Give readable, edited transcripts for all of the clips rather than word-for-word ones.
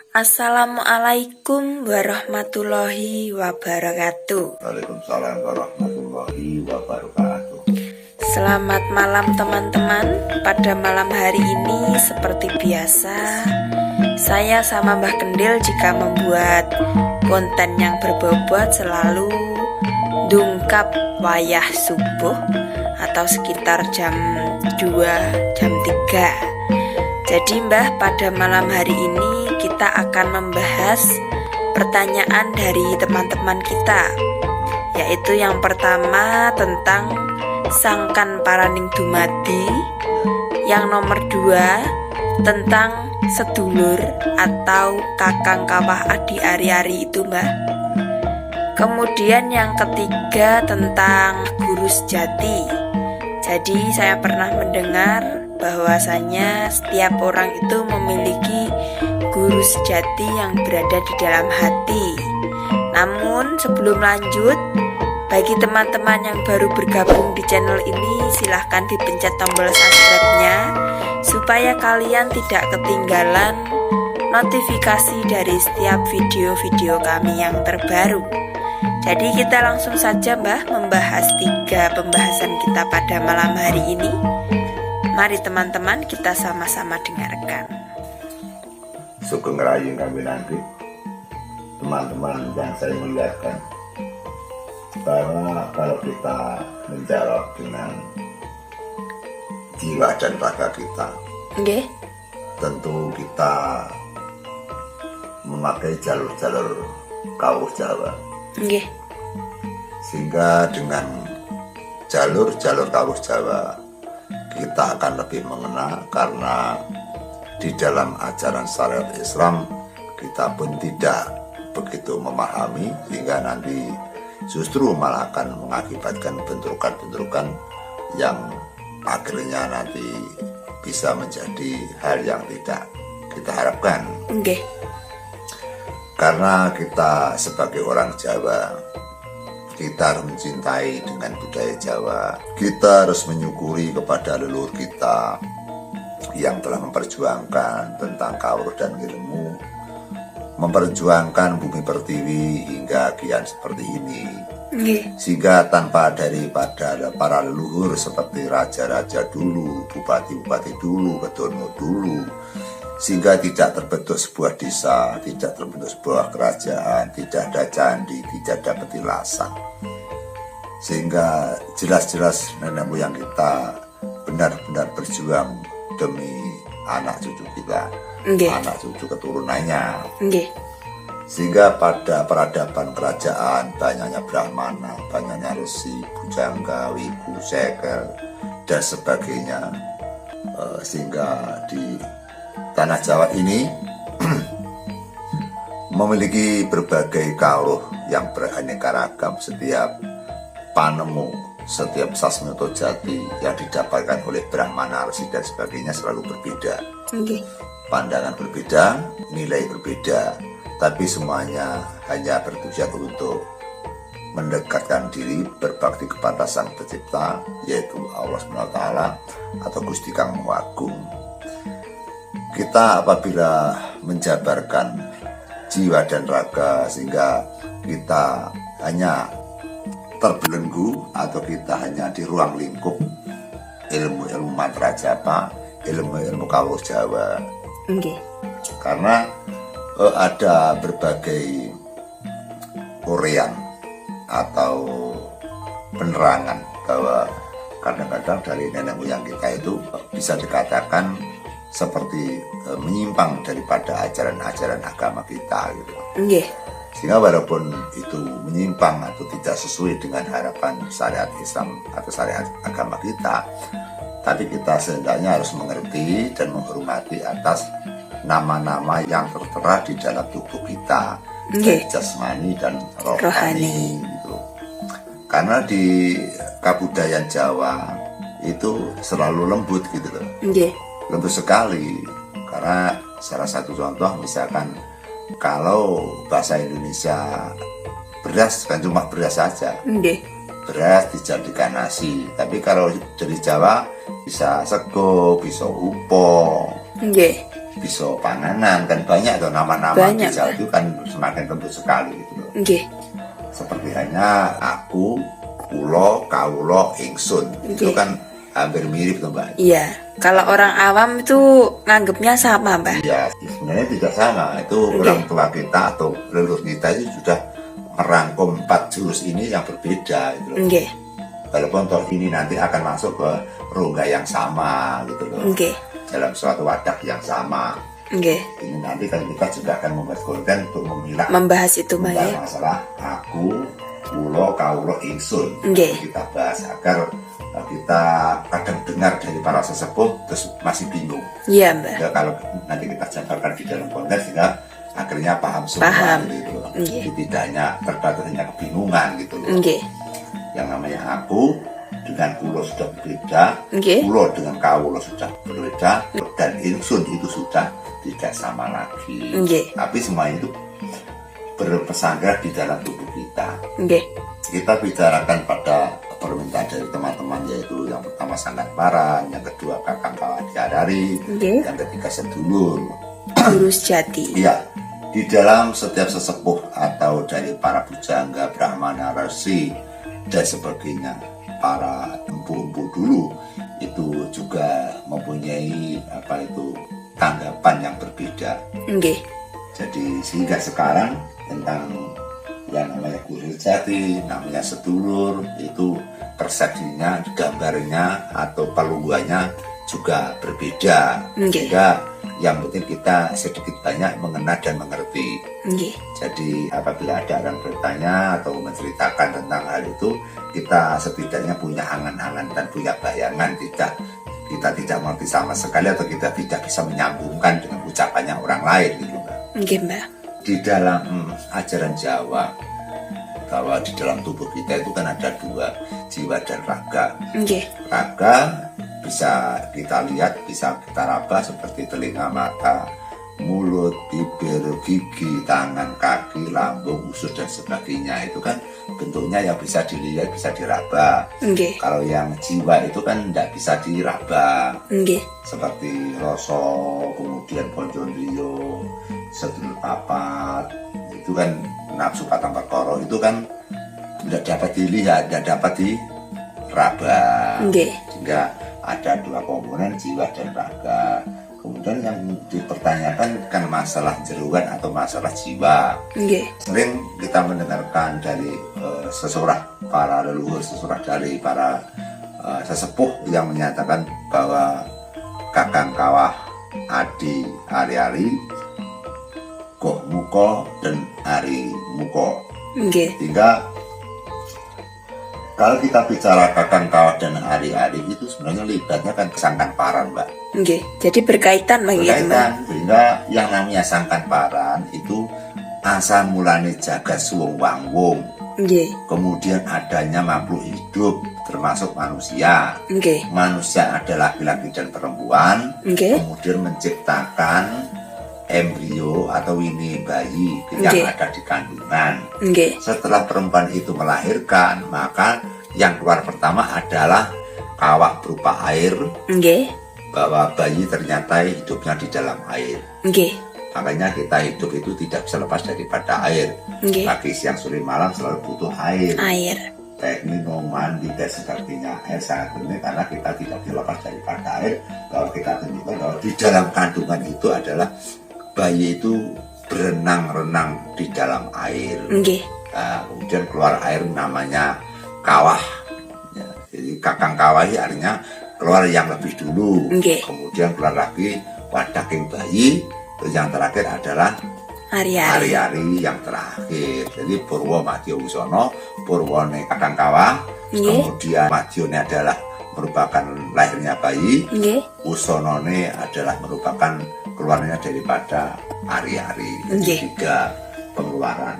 Assalamualaikum warahmatullahi wabarakatuh. Waalaikumsalam warahmatullahi wabarakatuh. Selamat malam teman-teman. Pada malam hari ini seperti biasa, saya sama Mbah Kendil jika membuat konten yang berbobot selalu dungkap wayah subuh atau sekitar jam 2, jam 3. Jadi Mbah, pada malam hari ini kita akan membahas pertanyaan dari teman-teman kita, yaitu yang pertama tentang sangkan paraning dumadi, yang nomor 2 tentang sedulur atau kakang kawah adi ari-ari itu Mbah. Kemudian yang ketiga tentang guru sejati. Jadi saya pernah mendengar bahwasanya setiap orang itu memiliki guru sejati yang berada di dalam hati. Namun sebelum lanjut, bagi teman-teman yang baru bergabung di channel ini, silahkan dipencet tombol subscribe-nya supaya kalian tidak ketinggalan notifikasi dari setiap video-video kami yang terbaru. Jadi kita langsung saja Mbah membahas 3 pembahasan kita pada malam hari ini. Mari teman-teman kita sama-sama dengarkan. Sugeng rayu kami nanti teman-teman yang saya muliakan, karena kalau kita menjawab dengan jiwa dan raga kita, tentu kita memakai jalur-jalur kawuh Jawa. Sehingga dengan jalur-jalur kawuh Jawa kita akan lebih mengena, karena di dalam ajaran syariat Islam kita pun tidak begitu memahami, sehingga nanti justru malah akan mengakibatkan bentrokan-bentrokan yang akhirnya nanti bisa menjadi hal yang tidak kita harapkan. Karena kita sebagai orang Jawa, kita harus mencintai dengan budaya Jawa. Kita harus menyukuri kepada leluhur kita yang telah memperjuangkan tentang kawruh dan ilmu, memperjuangkan bumi pertiwi hingga kian seperti ini. Sehingga tanpa daripada para leluhur seperti raja-raja dulu, bupati-bupati dulu, kedono dulu, sehingga tidak terbentuk sebuah desa, tidak terbentuk sebuah kerajaan, tidak ada candi, tidak ada petilasan. Sehingga jelas-jelas nenek moyang kita benar-benar berjuang demi anak cucu kita, anak cucu keturunannya. Sehingga pada peradaban kerajaan banyaknya Brahmana, banyaknya Resi, Bujangga, Wiku, Sekel, dan sebagainya. Sehingga di tanah Jawa ini memiliki berbagai kawruh yang beraneka ragam. Setiap panemu, setiap sasmito jati yang didapatkan oleh Brahmana, Resi dan sebagainya selalu berbeda. Pandangan berbeda, nilai berbeda, tapi semuanya hanya bertujuan untuk mendekatkan diri berbakti kepada Sang Pencipta, yaitu Allah SWT atau Gusti Kang Maha Agung. Kita apabila menjabarkan jiwa dan raga, sehingga kita hanya terbelenggu atau kita hanya di ruang lingkup ilmu-ilmu mantra Japa, ilmu-ilmu kawruh Jawa. Karena ada berbagai uraian atau penerangan bahwa kadang-kadang dari nenek moyang kita itu bisa dikatakan seperti menyimpang daripada ajaran-ajaran agama kita gitu. Sehingga walaupun itu menyimpang atau tidak sesuai dengan harapan syariat Islam atau syariat agama kita, tapi kita setidaknya harus mengerti dan menghormati atas nama-nama yang tertera di dalam tubuh kita, baik jasmani dan rohani gitu. Karena di kebudayaan Jawa itu selalu lembut gitu loh. Lembut sekali. Karena salah satu contoh misalkan kalau bahasa Indonesia beras kan cuma beras saja. Beras dijadikan nasi. Tapi kalau dari Jawa bisa sego, bisa upo. bisa panganan kan banyak tuh nama-nama di Banyak, Jawa Mbah. itu kan semakin lembut sekali gitu loh. Nggih. Seperti hanya aku, kulo, kaulo, ingsun itu Nggih. kan hampir mirip tuh Mbak. Iya. Kalau orang awam itu nganggapnya sama, Mbah. Iya, sebenarnya tidak sama. Itu Oke. orang tua kita atau leluhur kita itu sudah merangkum 4 jurus ini yang berbeda gitu loh. Nggih. Walaupun toh ini nanti akan masuk ke rongga yang sama gitu loh. Nggih. Dalam suatu wadah yang sama. Nggih. Ini nanti kan kita juga akan membuat konten untuk memilah Membahas itu, Mbah ya. masalah aku, kulo, kaulo, ingsun. Nggih. Kita bahas agar kita kadang dengar dari para sesepuh terus masih bingung. Iya, Mbah. Ya, kalau nanti kita jabarkan di dalam konten sehingga akhirnya paham semua Paham. gitu loh. Nggih. Jadi tidak hanya terbatas hanya kebingungan gitu loh. Nggih. Yang namanya aku dengan kulo sudah berbeda, Nggih. kulo dengan kaulo sudah berbeda, dan ingsun itu sudah tidak sama lagi. Nggih. Tapi semuanya itu berpesanggah di dalam tubuh kita. Nggih. Kita bicarakan pada permintaan dari teman-teman, yaitu yang pertama Sangkan Paran, yang kedua Kakang Kawah Diadari, Nggih. yang ketiga Sedulur. Guru sejati. Iya, di dalam setiap sesepuh atau dari para pujangga, brahmana, resi dan sebagainya, para empu-empu dulu itu juga mempunyai tanggapan yang berbeda. Nggih. Jadi sehingga sekarang tentang yang namanya guru sejati, namanya sedulur, itu persepsinya, gambarnya atau peluannya juga berbeda. Nggih. Sehingga yang penting kita sedikit banyak mengenal dan mengerti. Nggih. Jadi apabila ada orang bertanya atau menceritakan tentang hal itu, kita setidaknya punya angan-angan dan punya bayangan, kita tidak mengerti sama sekali atau kita tidak bisa menyambungkan dengan ucapannya orang lain gitu Mbak. Nggih, Mbah. Di dalam ajaran Jawa, bahwa di dalam tubuh kita itu kan ada 2, jiwa dan raga. Nggih. Raga bisa kita lihat, bisa kita raba seperti telinga, mata, mulut, bibir, gigi, tangan, kaki, lambung, usus dan sebagainya. Itu kan bentuknya yang bisa dilihat, bisa diraba. Nggih. Kalau yang jiwa itu kan tidak bisa diraba, Nggih. seperti rasa, kemudian ponjolio, sedulur papat, itu kan nafsu patang perkara, itu kan tidak dapat dilihat, tidak dapat diraba. Nggih. Sehingga ada 2 komponen, jiwa dan raga. Kemudian yang dipertanyakan kan masalah jeruan atau masalah jiwa. Nggih. Sering kita mendengarkan dari seseorang, para leluhur, seseorang dari para sesepuh yang menyatakan bahwa Kakang Kawah Adi Ari-ari, Goh Muko dan Ari Muko. Nggih. Sehingga kalau kita bicara Kakang Kawah dan Ari-ari itu sebenarnya libatnya kan Sangkan Paran Mbak. Nggih. Jadi berkaitan Mbah gitu, Mbah. Berkaitan, sehingga yang namanya Sangkan Paran itu asal mulane jagat suwung wangwung, Nggih. kemudian adanya makhluk hidup termasuk manusia. Nggih. Manusia adalah laki-laki dan perempuan, Nggih. kemudian menciptakan embrio atau ini bayi yang Nggih. ada di kandungan. Nggih. Setelah perempuan itu melahirkan, maka yang keluar pertama adalah kawah berupa air, Nggih. bahwa bayi ternyata hidupnya di dalam air. Nggih. Makanya kita hidup itu tidak bisa lepas daripada air. Nggih. Pagi, siang, sore, malam selalu butuh air. Air. Kayak minum, mandi, dan sebagainya. Air sangat penting karena kita tidak dilepas daripada air. Kalau kita tunjukkan bahwa di dalam kandungan itu adalah bayi itu berenang-renang di dalam air. Nggih. Nah, kemudian keluar air namanya kawah. Ya, jadi Kakang Kawah ini artinya keluar yang lebih dulu. Nggih. Kemudian keluar lagi wadaking bayi. Terus yang terakhir adalah Ari-ari. hari-hari yang terakhir. Jadi Purwo Madya Wusono, Purwone Kakang Kawah. Nggih. Kemudian Madyone adalah merupakan lahirnya bayi. Nggih. Usonone adalah merupakan keluarnya daripada hari-hari. Nggih. 3 pengeluaran.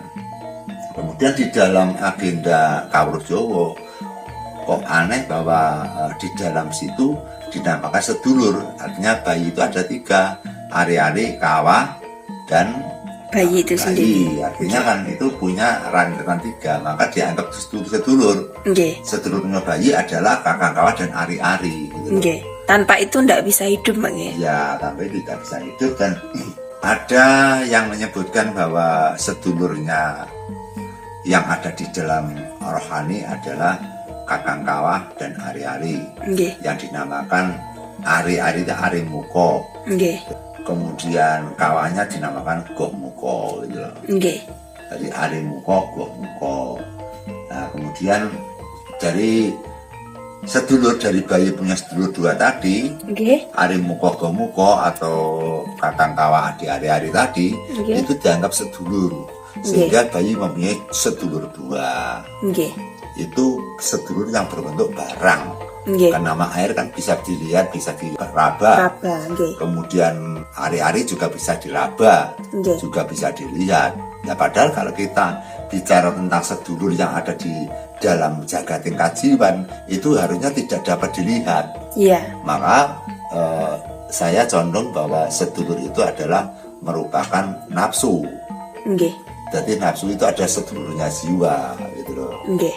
Kemudian di dalam agenda Kawruh Jawa kok aneh bahwa di dalam situ dinamakan sedulur. Artinya bayi itu ada 3, hari-hari, kawah, dan Bayi itu sendiri. bayi. Artinya kan itu punya rantai 3, maka dianggap sedulur. Nggih. Sedulurnya bayi adalah Kakang Kawah dan hari-hari. Gitu. Nggih. Tanpa itu ndak bisa hidup, Bang ya. Ya, tapi tidak bisa hidup. Dan ada yang menyebutkan bahwa sedulurnya yang ada di dalam rohani adalah Kakang Kawah dan Ari-Ari, Nggih. yang dinamakan Ari-Ari itu Ari Muko. Nggih. Kemudian Kawahnya dinamakan Goh Muko gitu loh. Nggih. Jadi Ari Muko, Goh Muko. Nah, kemudian dari sedulur dari bayi punya sedulur dua tadi, Nggih. Ari Muko Goh Muko atau Kakang Kawah Adi Ari-Ari tadi, Nggih. itu dianggap sedulur. Sehingga bayi mempunyai sedulur dua. Nggih. Itu sedulur yang berbentuk barang. Nggih. Kan nama air kan bisa dilihat, bisa diraba. Raba, nggih. Kemudian Ari-Ari juga bisa diraba, Nggih. juga bisa dilihat. Ya padahal kalau kita bicara tentang sedulur yang ada di dalam jagating kajiwan, itu harusnya tidak dapat dilihat. Iya. Maka saya condong bahwa sedulur itu adalah merupakan nafsu. Nggih. Jadi nafsu itu ada sedulurnya jiwa, gitu loh. Nggih.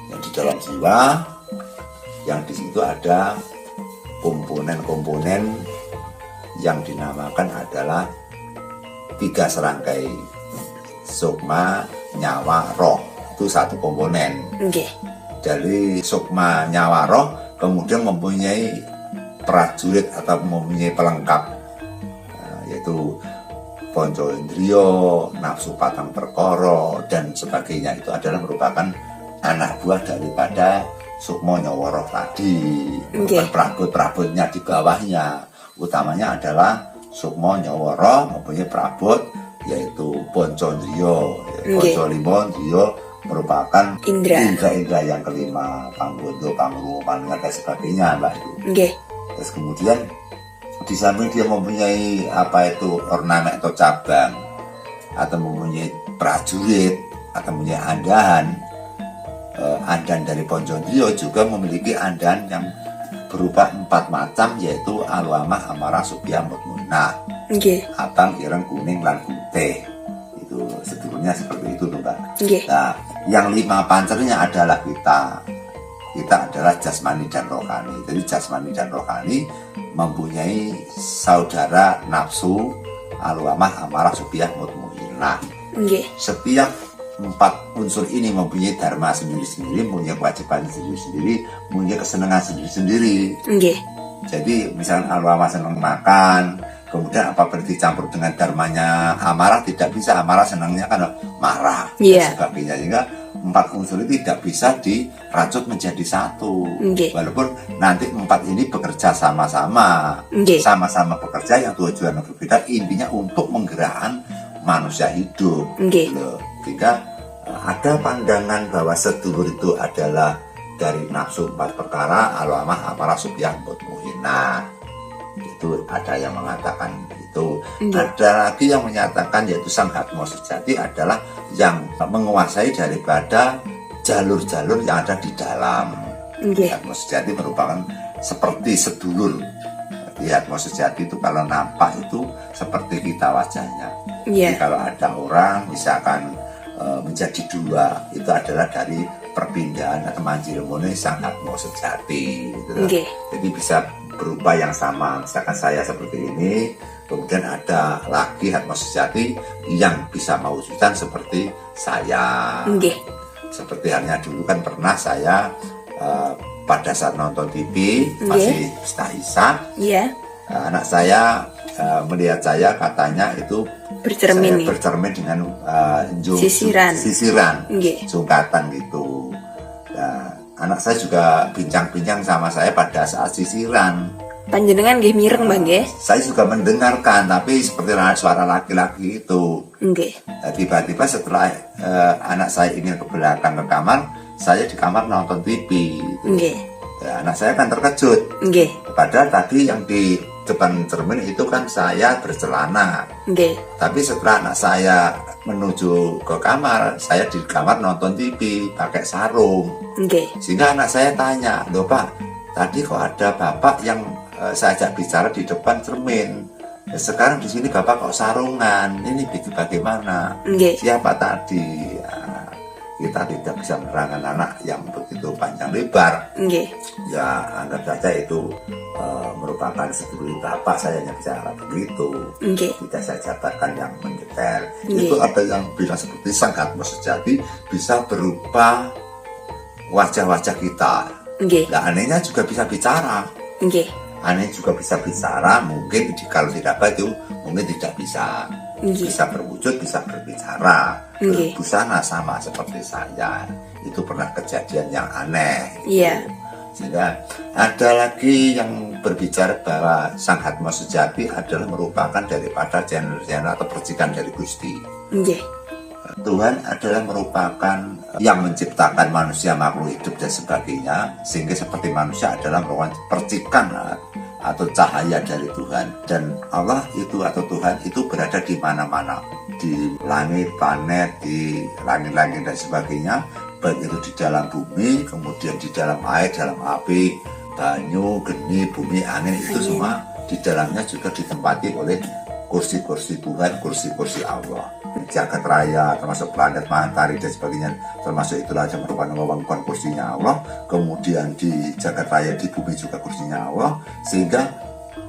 Yang di dalam jiwa, yang di situ ada komponen-komponen yang dinamakan adalah 3 serangkai sukma, nyawa, roh. Itu satu komponen. Nggih. Dari sukma, nyawa, roh kemudian mempunyai prajurit atau mempunyai pelengkap, yaitu ponco indrio, nafsu patang perkoro, dan sebagainya. Itu adalah merupakan anak buah daripada sukmo nyawa roh tadi. Bukan perabot-perabotnya di bawahnya. Utamanya adalah sukmo nyawa roh mempunyai perabot, yaitu ponco indrio. Ponco limo indrio merupakan indra-indra yang kelima, panggondo, pangru, paningat, dan sebagainya, Mbak. Nggih. Terus kemudian di samping dia mempunyai apa itu ornamen atau cabang, atau mempunyai prajurit, atau mempunyai andahan. Andahan dari Ponjondrio juga memiliki andahan yang berupa 4 macam, yaitu alwamah, amarah, subya, mutmunah, abang, ireng, kuning, lan putih. Itu sedulurnya seperti itu tuh, Mbak. Nah, yang 5 pancernya adalah kita adalah jasmani dan rohani. Jadi jasmani dan rohani mempunyai saudara nafsu, alwamah, amarah, subya, mutmunah. Setiap 4 unsur ini mempunyai dharma sendiri-sendiri, mempunyai kewajiban sendiri-sendiri, mempunyai kesenangan sendiri-sendiri. Jadi misalnya alwamah senang makan, kemudian apabila dicampur dengan dharmanya amarah, tidak bisa. Amarah senangnya kan marah, dan sebagainya. Sehingga 4 unsur itu tidak bisa dirajut menjadi satu. Walaupun nanti 4 ini bekerja sama-sama, sama-sama bekerja yang tujuan berbeda, intinya untuk menggerakkan manusia hidup. Sehingga ada pandangan bahwa sedulur itu adalah dari nafsu 4 perkara, alwamah, amarah, subya, mutmunah. Itu ada yang mengatakan itu. Ada lagi yang menyatakan yaitu sang Hatmo sejati adalah yang menguasai daripada jalur-jalur yang ada di dalam. Hatmo sejati merupakan seperti sedulur. Jadi Hatmo sejati itu kalau nampak itu seperti kita wajahnya. Jadi kalau ada orang misalkan menjadi 2, itu adalah dari perpindahan atau manjirimone sang Hatmo sejati gitu. Jadi bisa berupa yang sama. Misalkan saya seperti ini, kemudian ada lagi Hatmo sejati yang bisa mewujudkan seperti saya. Seperti halnya dulu kan pernah saya pada saat nonton TV masih Stahisa, anak saya melihat saya, katanya itu bercermin dengan sisiran, sungkatan gitu. Nah, anak saya juga bincang-bincang sama saya pada saat sisiran. Panjenengan nggih mireng, Bang nggih? Saya juga mendengarkan, tapi seperti suara laki-laki itu. Nah, tiba-tiba setelah anak saya ingin ke belakang ke kamar, saya di kamar nonton TV. Ya, anak saya kan terkejut. Padahal tadi yang di depan cermin itu kan saya bercelana. Tapi setelah anak saya menuju ke kamar, saya di kamar nonton TV pakai sarung. Sehingga anak saya tanya, "Loh Pak, tadi kok ada bapak yang saya ajak bicara di depan cermin. Sekarang di sini bapak kok sarungan? Ini bagaimana? Siapa tadi?" kita tidak bisa menerangkan anak yang begitu panjang lebar. Nggih. Ya anggap saja itu merupakan seperti bapak, saya hanya bicara begitu. Nggih. Tidak saya jabarkan yang mendetail. Nggih. Itu ada yang bilang seperti sang Atma sejati bisa berupa wajah-wajah kita. Nggih. Nah, anehnya juga bisa bicara. Nggih. Aneh juga bisa bicara, mungkin kalau tidak baik itu mungkin tidak bisa. Nggih. Bisa berwujud, bisa berbicara, Nggih. berbusana sama seperti saya. Itu pernah kejadian yang aneh. Iya. Sehingga ada lagi yang berbicara bahwa sang Atma sejati adalah merupakan daripada channel-channel atau percikan dari Gusti. Nggih. Tuhan adalah merupakan yang menciptakan manusia, makhluk hidup dan sebagainya, sehingga seperti manusia adalah merupakan percikan atau cahaya dari Tuhan. Dan Allah itu atau Tuhan itu berada di mana-mana, di langit, planet, di langit-langit dan sebagainya, baik itu di dalam bumi, kemudian di dalam air, dalam api, banyu, geni, bumi, angin, itu semua di dalamnya juga ditempati oleh kursi-kursi Tuhan, kursi-kursi Allah. Jagat raya, termasuk planet, matahari dan sebagainya, termasuk itulah yang merupakan wewengkon kursinya Allah. Kemudian di jagat raya, di bumi juga kursinya Allah. Sehingga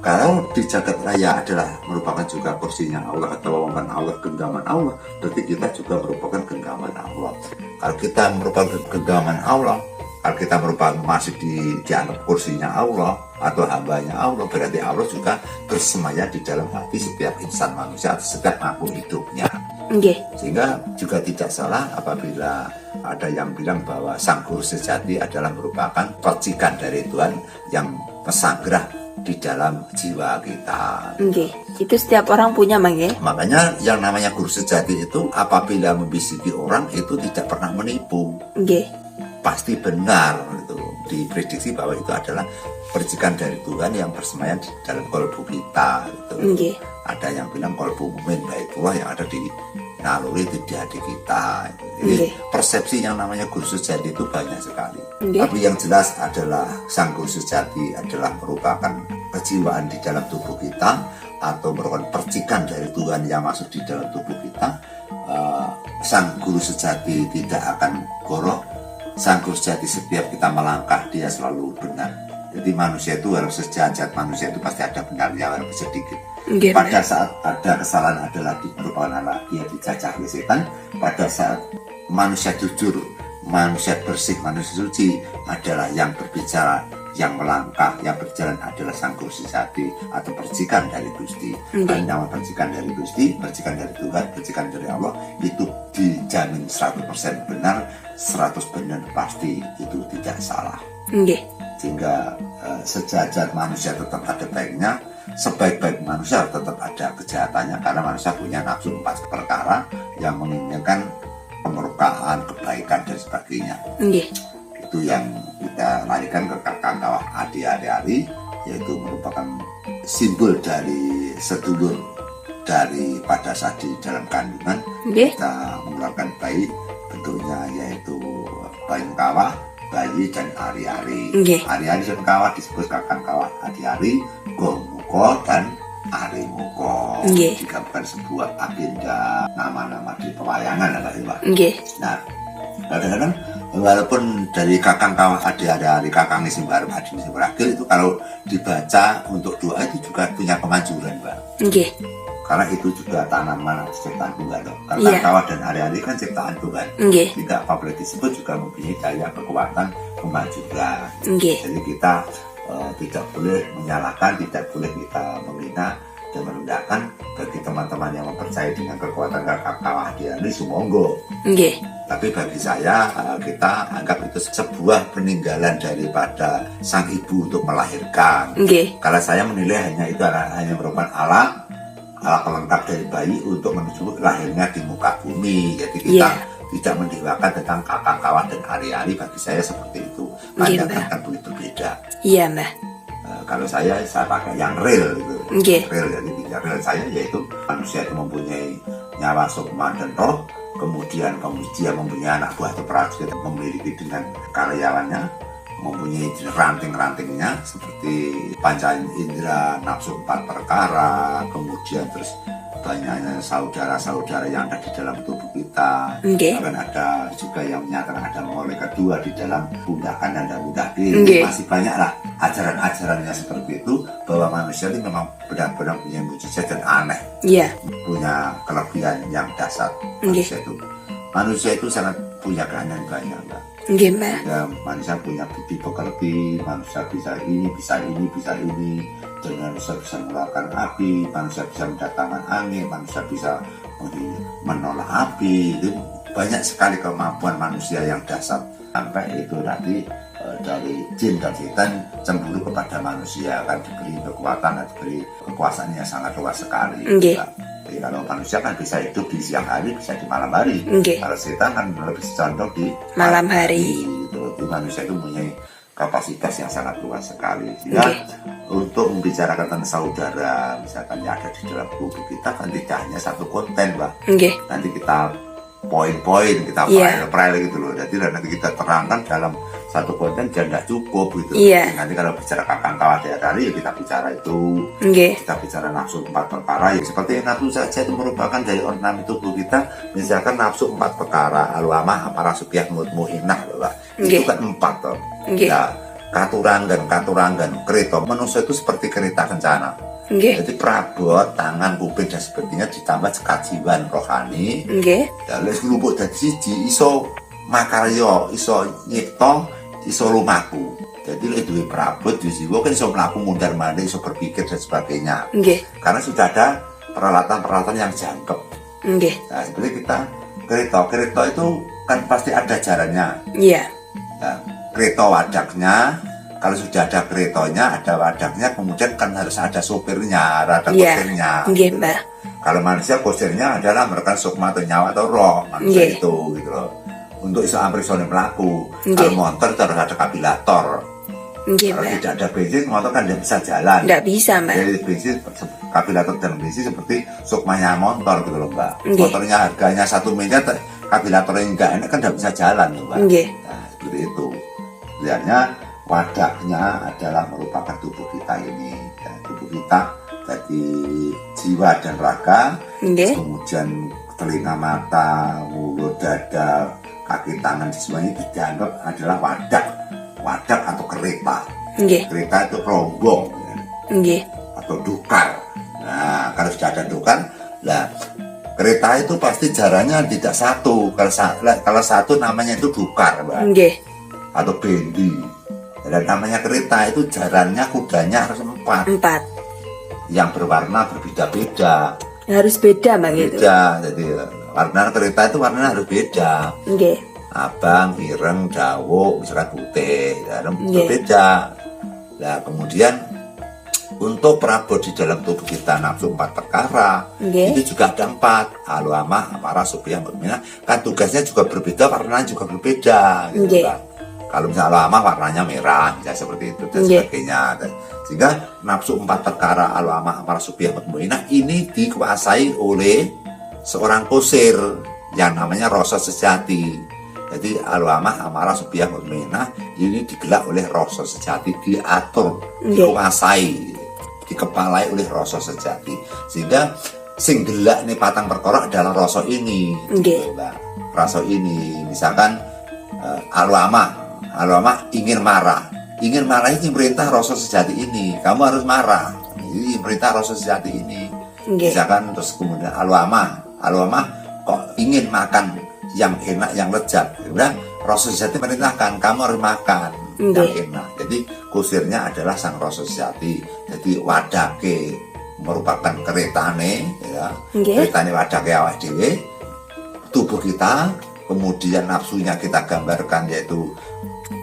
kalau di jagat raya adalah merupakan juga kursinya Allah atau wewengkon Allah, genggaman Allah, berarti kita juga merupakan genggaman Allah. Kalau kita merupakan genggaman Allah, kalau kita merupakan masih dianggap kursinya Allah atau hambanya Allah, berarti Allah juga bersemayam di dalam hati setiap insan manusia atau setiap makhluk hidupnya. Nggih. Sehingga juga tidak salah apabila ada yang bilang bahwa sang guru sejati adalah merupakan percikan dari Tuhan yang pesanggrah di dalam jiwa kita. Nggih. Itu setiap orang punya, Mang, nggih. Makanya yang namanya guru sejati itu apabila membisiki orang itu tidak pernah menipu. Nggih. Pasti benar itu, diprediksi bahwa itu adalah percikan dari Tuhan yang bersemayam di dalam kolbu kita gitu. Nggih. Ada yang bilang kolbu mumin baitullah yang ada di naluri di hati kita. Jadi Nggih. persepsi yang namanya guru sejati itu banyak sekali. Nggih. Tapi yang jelas adalah sang guru sejati adalah merupakan kejiwaan di dalam tubuh kita atau merupakan percikan dari Tuhan yang masuk di dalam tubuh kita. Sang guru sejati tidak akan gorok. Sang guru sejati setiap kita melangkah dia selalu benar. Jadi manusia itu harus sejajar, manusia itu pasti ada benarnya walaupun sedikit. Nggih. Pada saat ada kesalahan adalah merupakan anak dia dijajah oleh setan. Pada saat manusia jujur, manusia bersih, manusia suci adalah yang berbicara, yang melangkah, yang berjalan adalah sang guru sejati atau percikan dari Gusti. Nggih. Nama percikan dari Gusti, percikan dari Tuhan, percikan dari Allah itu dijamin 100% benar, 100 benar pasti, itu tidak salah. Nggih. Sehingga sejajar manusia tetap ada baiknya, sebaik-baik manusia tetap ada kejahatannya, karena manusia punya nafsu 4 perkara yang menginginkan kemurkaan, kebaikan dan sebagainya. Nggih. Itu yang kita larikan ke kakang kawah adi-ari, yaitu merupakan simbol dari sedulur daripada saat di dalam kandungan. Nggih. Kita mengeluarkan bayi, bentuknya yaitu bayi kawah, bayi dan ari-ari. Nggih. Ari-ari dan kawah disebut kakang kawah adi-ari, gomuko dan ari muko. Nggih. Digabungkan sebuah agenda nama-nama di pewayangan ada Pak. Nggih. Nah, kadang-kadang walaupun dari kakang kawah adi-ari, kakang Nisimbar adi Nisimbar itu kalau dibaca untuk doa itu juga punya kemanjuran, Mbak. Nggih. Karena itu juga tanaman ciptaan Tuhan loh. Kakang Iya. kawah dan ari-ari kan ciptaan Tuhan. Nggih. Tidak apabila disebut juga mempunyai daya kekuatan kemanjuran. Nggih. Jadi kita tidak boleh menyalahkan, tidak boleh kita menghina dan merendahkan. Bagi teman-teman yang mempercayai dengan kekuatan kakang kawah adi-ari, sumonggo. Nggih. Tapi bagi saya kita anggap itu sebuah peninggalan daripada sang ibu untuk melahirkan. Nggih. Kalau saya menilai hanya itu hanya merupakan alat pelengkap dari bayi untuk menuju lahirnya di muka bumi. Jadi kita tidak mendewakan tentang kakang kawah dan ari-ari. Bagi saya seperti itu. Nggih, Pandangan Mbah. kan begitu beda. Iya, Mbah. Kalau saya pakai yang real gitu. Nggih. Real, jadi tidak real saya yaitu manusia itu mempunyai nyawa sukma dan roh, kemudian dia mempunyai anak buah atau prajurit, memiliki dengan karyawannya, mempunyai ranting-rantingnya seperti panca indera, nafsu 4 perkara, kemudian terus banyaknya saudara-saudara yang ada di dalam tubuh kita. Nggih. Bahkan ada juga yang menyatakan ada malaikat dua di dalam pundak kanan dan pundak Nggih. kiri. Masih banyak lah ajaran-ajaran yang seperti itu, bahwa manusia ini memang benar-benar punya mujizat dan aneh, Iya. punya kelebihan yang dasar. Nggih. Manusia itu sangat punya keanehan banyak, Mbak. Nggih, Mbah. Ya, manusia punya bukti lebih, manusia bisa ini, dan manusia bisa mengeluarkan api, manusia bisa mendatangkan angin, manusia bisa menolak api. Itu banyak sekali kemampuan manusia yang dasar. Sampai itu nanti dari jin dan setan cemburu kepada manusia, akan diberi kekuatan dan diberi kekuasaan yang sangat luas sekali. Nggih. Jadi kalau manusia kan bisa hidup di siang hari, bisa di malam hari. Nggih. Kalau setan kan lebih condong di Malam hari. Gitu. Jadi manusia itu mempunyai kapasitas yang sangat luas sekali. Sehingga Nggih. untuk membicarakan tentang saudara, misalkan yang ada di dalam tubuh kita kan tidak hanya satu konten, Mbak. Nggih. Nanti kita poin-poin, kita Iya. file gitu loh. Jadi nanti kita terangkan dalam satu konten dan tidak cukup gitu. Iya. Jadi nanti kalau bicara kakang kawadari ya kita bicara itu. Nggih. Kita bicara nafsu 4 perkara ya seperti nafsu saja itu merupakan dari ornamen tubuh kita. Misalkan nafsu 4 perkara, alwamah, amara, subyah, mutmainah loh, Pak. Itu Nggih. kan 4 toh. Nggih. Nah, katuranggan, kereta. Manusia itu seperti kereta kencana. Nggih. Jadi perabot, tangan, kuping dan sebagainya ditambah kekajian rohani. Nggih. Ya wis nglupuk dadi siji iso makarya, iso nyipta, iso lumaku. Jadi lek duwe prabot duwe jiwa kan iso mlaku mundar-mandir, iso berpikir dan sebagainya. Nggih. Karena sudah ada peralatan-peralatan yang jangkep. Nggih. Nah, seperti kita kereta itu kan pasti ada jalannya. Iya. Nah, kereta wadaknya, kalau sudah ada keretanya, ada wadaknya, kemudian kan harus ada sopirnya, ada Iya. kusirnya. Nggih, Mbah. Kalau manusia kusirnya adalah merupakan sukma atau nyawa atau roh manusia Nggih. itu gitu loh. Untuk iso amri sone melaku. Nggih. Kalau motor itu harus ada kapilator. Nggih, Kalau Mbah. tidak ada bensin, motor kan tidak bisa jalan. Nggak bisa, Mbah. Jadi bensin, kapilator dan bensin seperti sukmanya motor gitu loh, Mbak. Nggih. Motornya harganya 1 miliar, kapilatornya enggak enak kan tidak bisa jalan loh, Mbak. Nggih. Nah, seperti itu. Lihatnya wadahnya adalah merupakan tubuh kita ini. Ya, tubuh kita jadi jiwa dan raga. Nggih. Kemudian telinga, mata, mulut, dada, kaki, tangan, semuanya dianggap adalah wadah atau kereta. Nggih. Kereta itu rombong ya, Nggih. atau dukar. Nah, kalau sudah ada dukar, lah kereta itu pasti jalannya tidak satu. Kalau satu namanya itu dukar, Mbak, Nggih. atau bendi. Dan namanya kereta itu jalannya kudanya harus 4 4. yang berwarna berbeda-beda. Harus beda, Mbak, gitu. Beda, jadi warna kereta itu warnanya harus beda. Nggih. Abang, ireng, dawo, misalkan putih, dan Nggih. berbeda. Nah, kemudian untuk perabot di dalam tubuh kita nafsu 4 perkara, Nggih. itu juga ada 4, alwamah, amarah, subyah, mutmainah. Kan tugasnya juga berbeda, warnanya juga berbeda, gitu Nggih. kan. Kalau misalnya alwamah warnanya merah, misalnya seperti itu dan Nggih. sebagainya. Sehingga nafsu 4 perkara, alwamah, amarah, subyah, mutmainah ini dikuasai oleh seorang kusir yang namanya rasa sejati. Jadi alwamah, amarah, subyah, mutmainah ini digelak oleh rasa sejati, diatur, Nggih. dikuasai, dikepalai oleh rasa sejati. Sehingga sing gelak ini patang perkara adalah rasa ini. Nggih. Gitu, Mbak. Rasa ini, misalkan alwamah ingin marah. Ingin marah ini perintah rasa sejati ini. Kamu harus marah. Ini perintah rasa sejati ini. Nggih. Misalkan terus kemudian alwamah kok ingin makan yang enak, yang lezat. Udah rasa sejati merintahkan kamu harus makan yang Nggih. enak. Jadi kusirnya adalah sang rasa sejati. Jadi wadake merupakan keretane, ya. Nggih. Keretane wadake awak dhewe, tubuh kita. Kemudian nafsunya kita gambarkan yaitu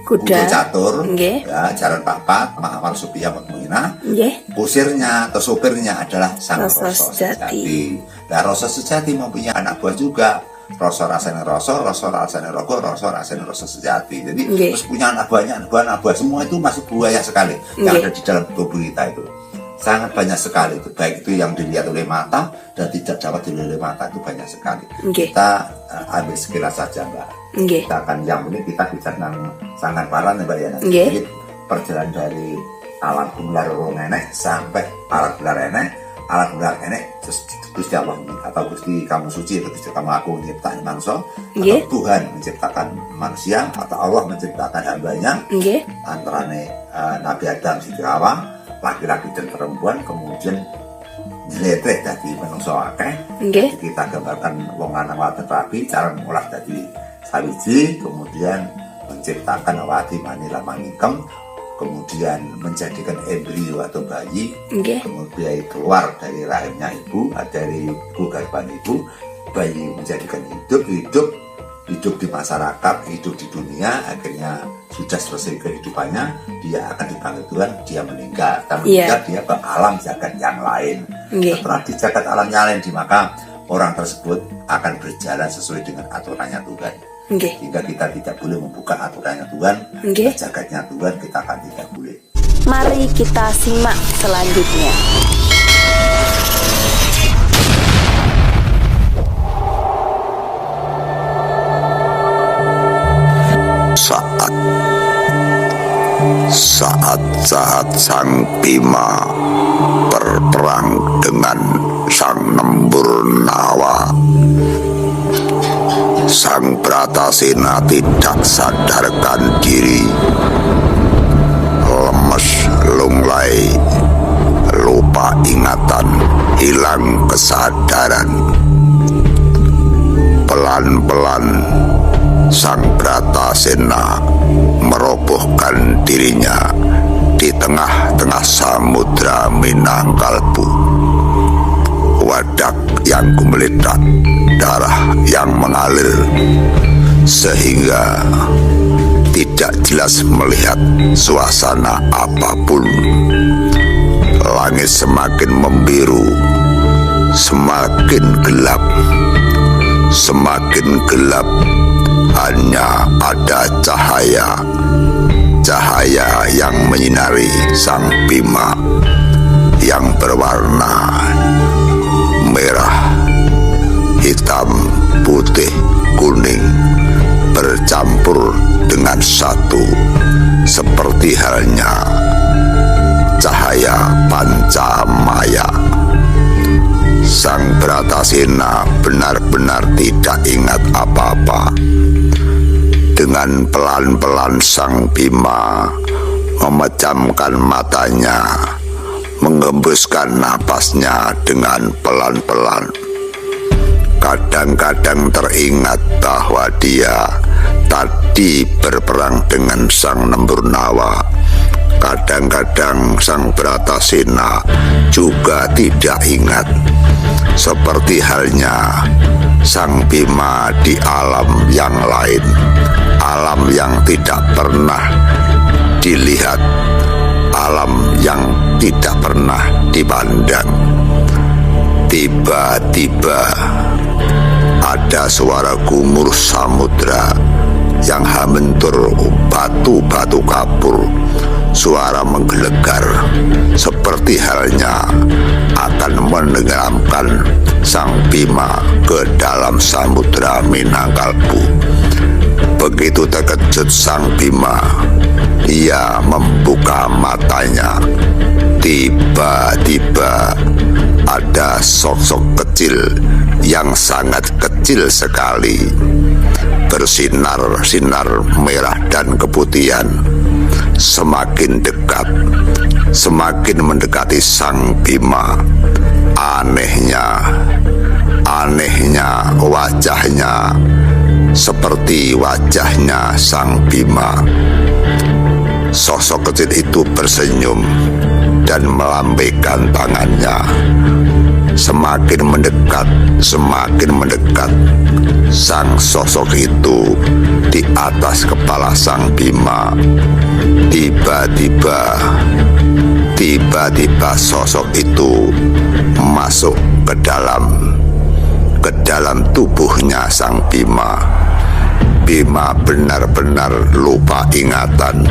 kuda Kuda. catur, Nggih. ya, jalan papat, ma'amar, subyah, mutmainah. Nggih. Kusirnya atau sopirnya adalah sang Rasa rasa sejati. sejati. Nah, rasa sejati mempunyai anak buah juga. Rasa rasanya rasa rasanya rogo, rasa rasanya rasa sejati. Jadi Nggih. terus punya anak buah semua itu masih banyak sekali yang Nggih. ada di dalam tubuh kita itu. Sangat banyak sekali itu, baik itu yang dilihat oleh mata dan tidak dapat dilihat oleh mata, itu banyak sekali. Nggih. Kita ambil sekilas saja, Mbak. Nggih. Kita akan yang ini kita bicara tentang sangat parah nih, Mbak, ya. Nggih. Jadi perjalanan dari alam gumelar nenek sampai alam gumelar nenek alat benar enek terus Gusti Allah atau Gusti kamu suci atau Gusti kamu aku menciptakan manusia atau Tuhan menciptakan manusia atau Allah menciptakan hambanya antara Nabi Adam Siti Hawa laki-laki dan perempuan kemudian nyeletreh dari manusia akeh kita gambarkan wong lanang wadon rabi cara mengolah dari sawiji kemudian menciptakan wadi manila manikem kemudian menjadikan embrio atau bayi kemudian keluar dari rahimnya ibu dari ibu garban ibu bayi menjadikan hidup di masyarakat hidup di dunia akhirnya sudah selesai kehidupannya dia akan dipanggil Tuhan dia meninggal dia ke alam jagat yang lain setelah di jagat alam yang lain maka orang tersebut akan berjalan sesuai dengan aturannya Tuhan sehingga kita tidak boleh membuka aturannya Tuhan jagatnya Tuhan kita akan tidak boleh. Mari kita simak selanjutnya. Saat Sang Bima berperang dengan Sang Nemburnawa, Sang Bratasena tidak sadarkan diri, lemes lunglai, lupa ingatan, hilang kesadaran. Pelan-pelan Sang Bratasena merobohkan dirinya di tengah-tengah samudra Minangkalbu. Wadak yang gemeletak, darah yang mengalir, sehingga tidak jelas melihat suasana apapun. Langit semakin membiru, semakin gelap. Semakin gelap, hanya ada cahaya yang menyinari Sang Bima yang berwarna merah, hitam, putih, kuning bercampur dengan satu, seperti halnya cahaya pancamaya. Sang Bratasena benar-benar tidak ingat apa-apa. Dengan pelan-pelan Sang Bima memejamkan matanya, mengembuskan napasnya dengan pelan-pelan. Kadang-kadang teringat bahwa dia tadi berperang dengan Sang Nemburnawa. Kadang-kadang Sang Bratasena juga tidak ingat. Seperti halnya Sang Bima di alam yang lain, alam yang tidak pernah dilihat, alam yang tidak pernah dipandang. Tiba-tiba ada suara gumur samudra yang hamentur batu-batu kapur. Suara menggelegar seperti halnya akan menenggelamkan Sang Bima ke dalam samudra Minangkalbu. Begitu terkejut Sang Bima, ia membuka matanya. Tiba-tiba ada sosok kecil yang sangat kecil sekali, bersinar-sinar merah dan keputihan. Semakin dekat, semakin mendekati Sang Bima. Anehnya wajahnya seperti wajahnya Sang Bima. Sosok kecil itu bersenyum dan melambaikan tangannya. Semakin mendekat, sang sosok itu di atas kepala Sang Bima. Tiba-tiba sosok itu masuk ke dalam tubuhnya Sang Bima. Bima benar-benar lupa ingatan.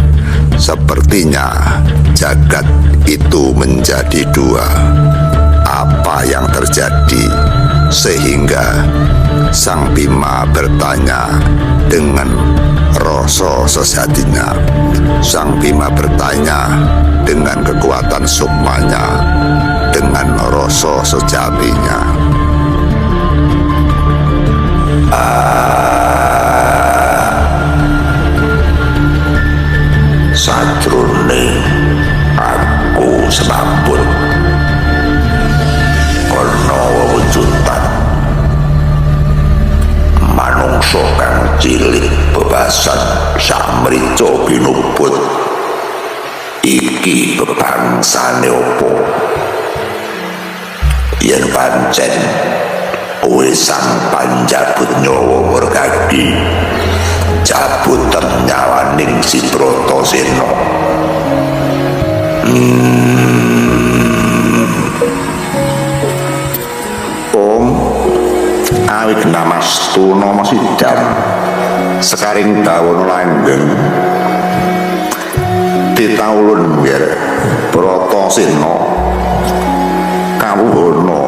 Sepertinya jagat itu menjadi dua. Apa yang terjadi sehingga Sang Bima bertanya dengan rasa sejatinya. Sang Bima bertanya dengan kekuatan sukmanya, dengan dengan rasa sejatinya. Sajroning aku semaput kana wewujudan manungsa kang cilik bebasan samrica binubut. Iki bebangsane opo? Yen pancen kowe sang panjabut nyawa mergadi, jabutan nyawaning si Bratasena. Om awit namastuna masidam sekaring dawana langgeng titaulun wir Bratasena kawuhana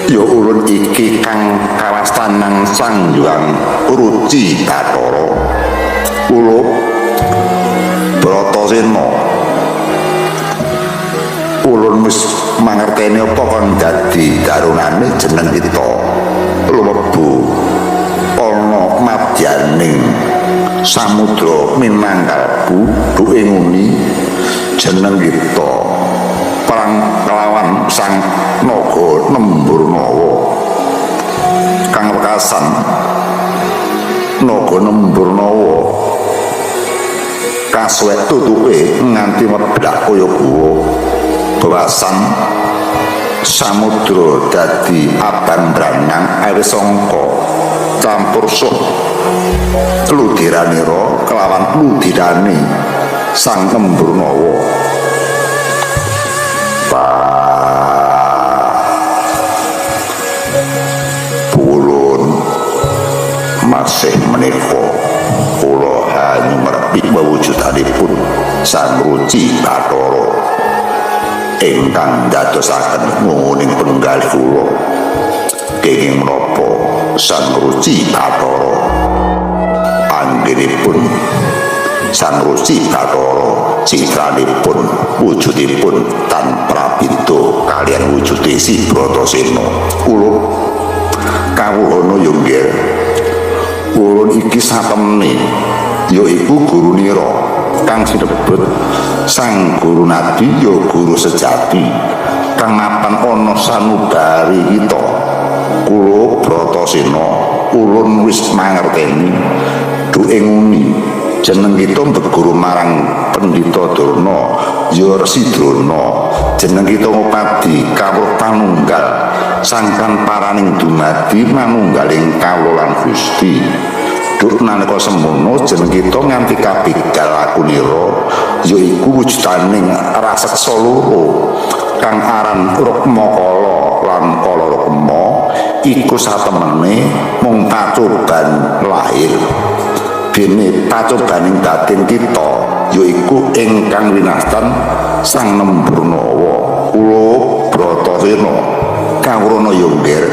ya ulun iki kang kawastanang Sang Hyang Ruci Bathara. Ulup Bratasena, ulun wis mangerteni apa kon dadi darunane jeneng kita lumebu ana madyaning samudra Minangkabau duwe nguni jeneng kita perang kelawan sang naga Nemburnawa kang wekasan naga Nemburnawa kasuwet tutuke nganti meblak kaya guwa bawasan samudra dadi abang branang awis sangka campur sok ludiranira kelawan ludirane sang Nemburnawa. Pulun masih menika kula hanyumerpi wewujudanipun Sang Ruci Bathara ingkang dadosaken nguning penggalih kula kenging menapa Sang Ruci Bathara anggenipun Sang Ruci Bathara citranipun wujudipun tan prabinto kalian wujude si Bratasena. Kula kawuhana ya nggih ulun iki satemene yaiku gurunira kang sinebut Sang Guru Nadi ya guru sejati kang mapan ana sanubari kita. Kula Bratasena ulun wis mangerteni duwe nguni jeneng kita beguru marang Pendhita Durna ya Resi Drona, jeneng kita ngopadi kawruh panunggal sangkan paraning dumadi manunggaling kawula lan Gusti. Dur nalika semono jeneng kita nganti kabegal lakunira yaiku wujudaning raseksa loro kang aran Rukmakala lan Kalarukma iku satemene mung pacoban lahir. Dene pacobaning batin kita yaiku ingkang winastan Sang Nemburnawa. Kula Bratasena kawrana ya nggih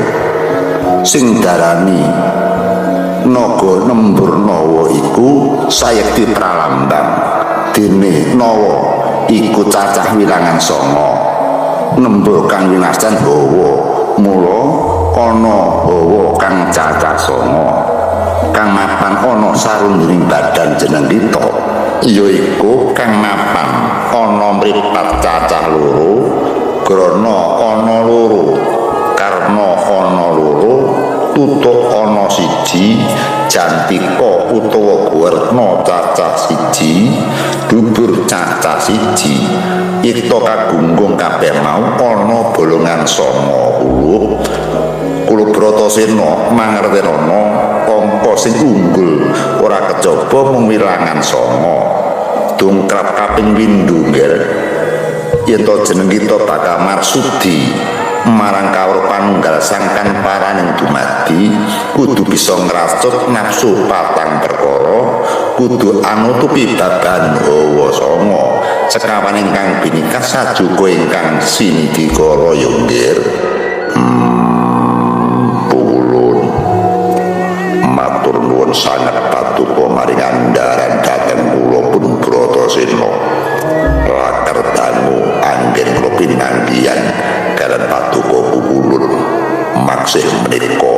sing darani naga Nemburnawa iku sayekti pralambang dene nawa iku cacah wilangan 9 nembur kang winastan hawa mula ana hawa kang cacah 9 kang mapan ana sarunding badan jeneng kita yaiku kang mapan ana mripat cacah loro grana ana loro karna ana loro tutuk ana siji jantika utawa guwerna cacah siji dubur cacah siji ita kagunggung kabeh mau ana bolongan 9. Kula Bratasena mangertenana angka sing unggul ora kejaba mung wilangan 9 dongkrap kaping pindho nggih yen to jeneng kita bakal marsudi marang kawruh panunggal sangkan paraning dumadi kudu bisa ngrasut nafsu patang perkara kudu anutupi baban hawa 9 sekawan ingkang binikas sajuga ingkang sinidikara ya nggih. Matur nuwun sanget patuko maring andharan dhateng kula pun Bratasena. Laker dangu anggen kula pinangan pinanggihan kalian paduka pukulun maksih menika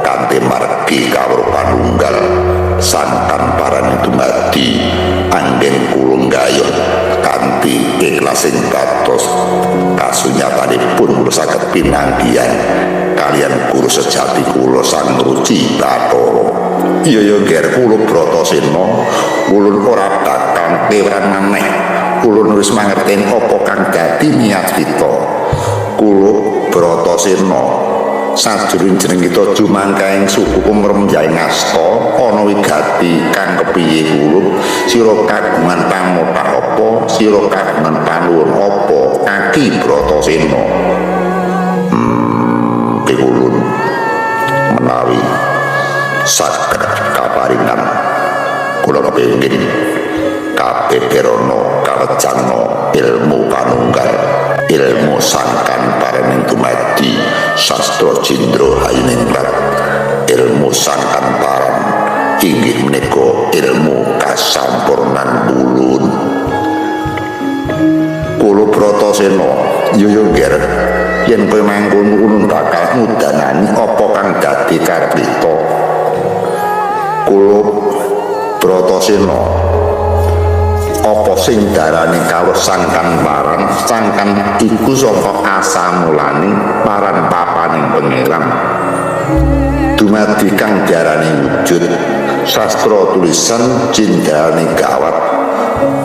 kanthi margi kawruh panunggal sangkan paran dumadi anggen kula gayuh kanthi ikhlas sing batos kasunyatanipun kula saged pinanggihan kalian guru sejati kula Sang Ruci Bathara. Iya ger kula Bratasena ulun ora bakal kewan maneh. Ulun wis mangerteni apa kang dadi niat kita. Kula Bratasena sajroning jeneng kita jumangkaing suku Umremjaing Asta ana wigati kang kepiye kula sira kagungan pamotah apa sira kagungan panuwun apa Kaki Bratasena. Ulun menawi saged kaparingan kula kepengin kabeberana kawecana ilmu panunggal ilmu sangkan parening dumadi sastra Jindra Hayuningrat ilmu sangkan paran inggih menika ilmu kasampurnan ulun kula Bratasena yo ger yen kowe mangkon ulun bakal ngudanani apa kang dadi karepita kula Bratasena apa sing darane kawruh sangkan paran sangkan iku saka asal mulane paran papaning pangeran dumadi kang diarani wujud sastra tulisan cindraning gawat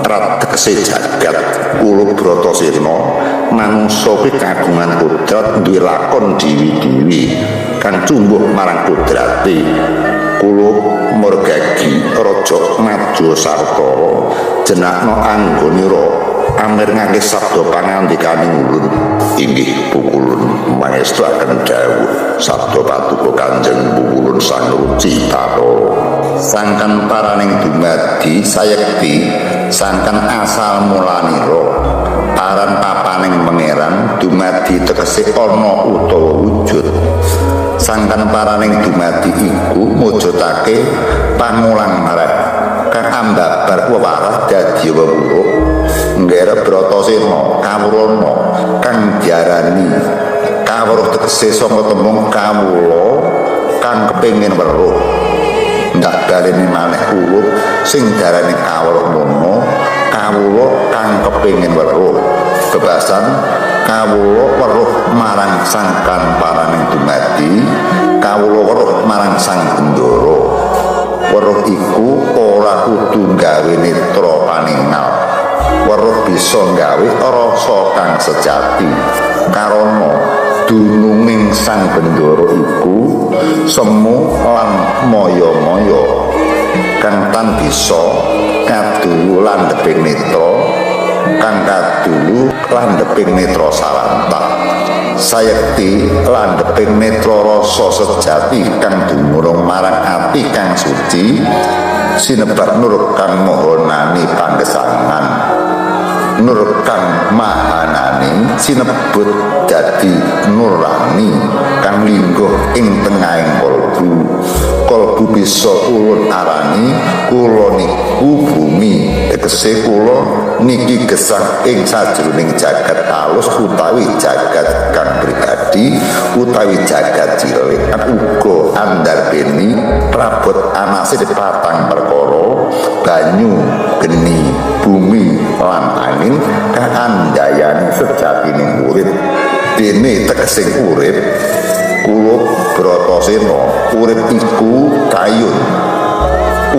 rat tegese jagat kula Bratasena manungsa kuwi kagungan kudrat duwe lakon diwi-diwi kang tumbuh marang kudrate kula mergagi raja Madya Sartara jenakna anggonira amirngake sabda pangandikaning ulun inggih pukulun mangestaken dawuh sabda paduka Kanjeng Pukulun Sang Ruci Bathara sangkan paraning dumadi sayekti sangkan asal mulanira paran papaning pangeran dumadi tegese ana utawa wujud sangkan paraning dumadi iku mujudake pangulang marang kang ambabar wewarah dadi wewuruh nggere Bratasena kawulana kang diarani kawruh tegese saka tembung kawula kang kepengin weruh ndak baleni maneh ulun sing diarani kawruh mono kawula kang kepengin weruh bebasan kawula weruh marang sangkan paraning dumadi kawula weruh marang Sang Bendara weruh iku ora kudu gawe netra paningal weruh bisa gawe rasa kang sejati karana dununging Sang Bendara iku semu lan maya-maya kang tan bisa kadulu landheping netra kang kadulu landheping netra salantah sayekti landheping netra rasa sejati kang dumurung marang ati kang suci sinebat nur kang mahanani panggesangan nur kang mahanani sinebut dadi nurani kang lingguh ing tengahing kalbu bisa ulun arani kula niku bumi tegese kula niki gesang ing sajroning jagat alus utawi jagat kang pribadi utawi jagat cilik uga andarbeni prabot anase patang perkara banyu geni bumi lan angin kang andayani sejatining urip dene tegese urip kula Bratasena urip iku kayun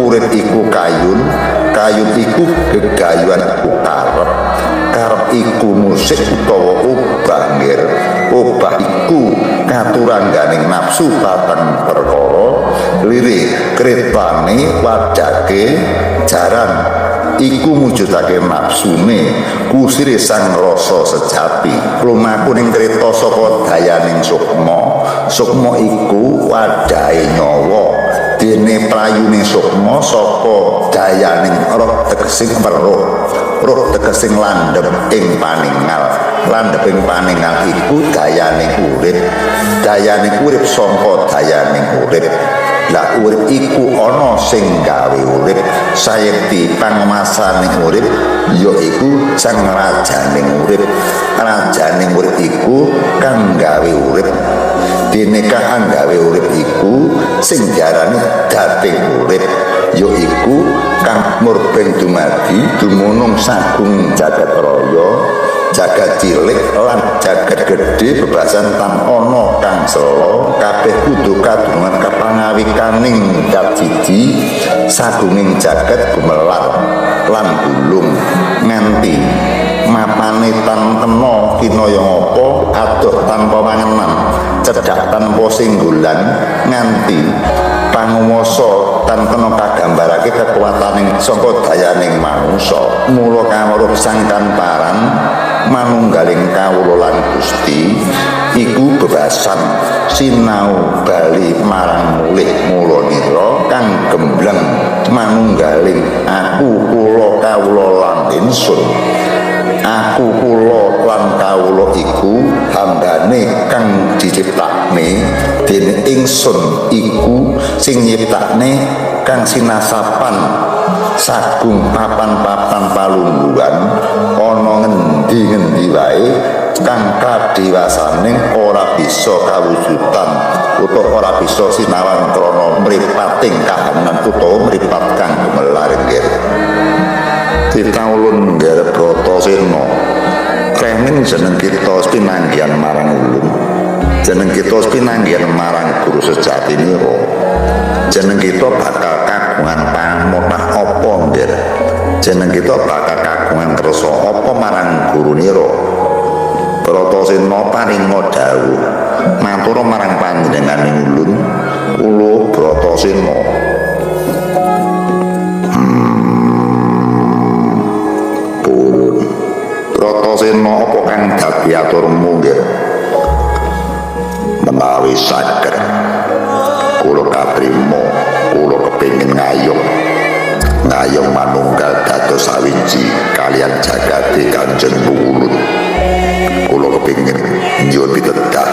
urip iku kayun kayun iku gegayuhan karep iku musik utawa obah ngir obah iku katurangganing nafsu patang perkara lirik kretane wadake jaran iku mujudake nafsune kusire sang rasa sejati lumaku ning kreta saka dayaning sukma iku wadahe nyawa dene prayune sukma saka dayaning roh tegese roh tegese landhep ing paningal landheping paningal iku dayaning urip saka dayaning urip Lah urip iku ana sing gawe urip, sayekti pangemasaning urip ya iku sang rajaning urip. Rajaning urip iku kang gawe urip. Dene kang gawe urip iku sing diarani dating urip, ya iku kang murbeng dumadi dumunung sagung jagat raya, jagat cilik lan jagat gedhe bebasan tan ana kang sela kabeh kudu kadungan kapangawikaning dat siji sagunging jagat gumelar lan gulung nganti mapane tan kena kinaya ngapa adoh tanpa pangenan cedhak tanpa singgulan nganti panguwasa tan kena kagambarake kekuwataning saka dayaning manungsa mula kawruh sang kanparan manunggaling kawula lan Gusti iku bebasan sinau bali marang mulih mulanira kang gembleng manunggaling aku kula kawula lan ingsun. Aku kula lan kawula iku hambane kang diciptakne dening ingsun iku sing nyiptakne kang sinasapan sagung papan-papan palungguhan ana ngendi-ngendi wae kang kadhewasaning ora bisa kawujudan utawa ora bisa sinawan krana mripating kahanan utawa mripat kang gumelar nggih. Titawulun nggarep Bratasena kenging jeneng kita pinanggihan marang ulun, jeneng kita pinanggihan marang guru sejati nira, jeneng kita bakal kagungan pamotah apa nggih, jeneng kita bakal kagungan kersa apa marang guru nira. Bratasena paringa dawuh matur marang panjenenganing ulun kula Bratasena. Bratasena apa kang dadi aturmu nggih? Menawi saged kula katrima, kula kepengin ngayom manunggal dados sawiji kaliyan jagate Kanjeng Ulun. Kula kepengin njur pitedah,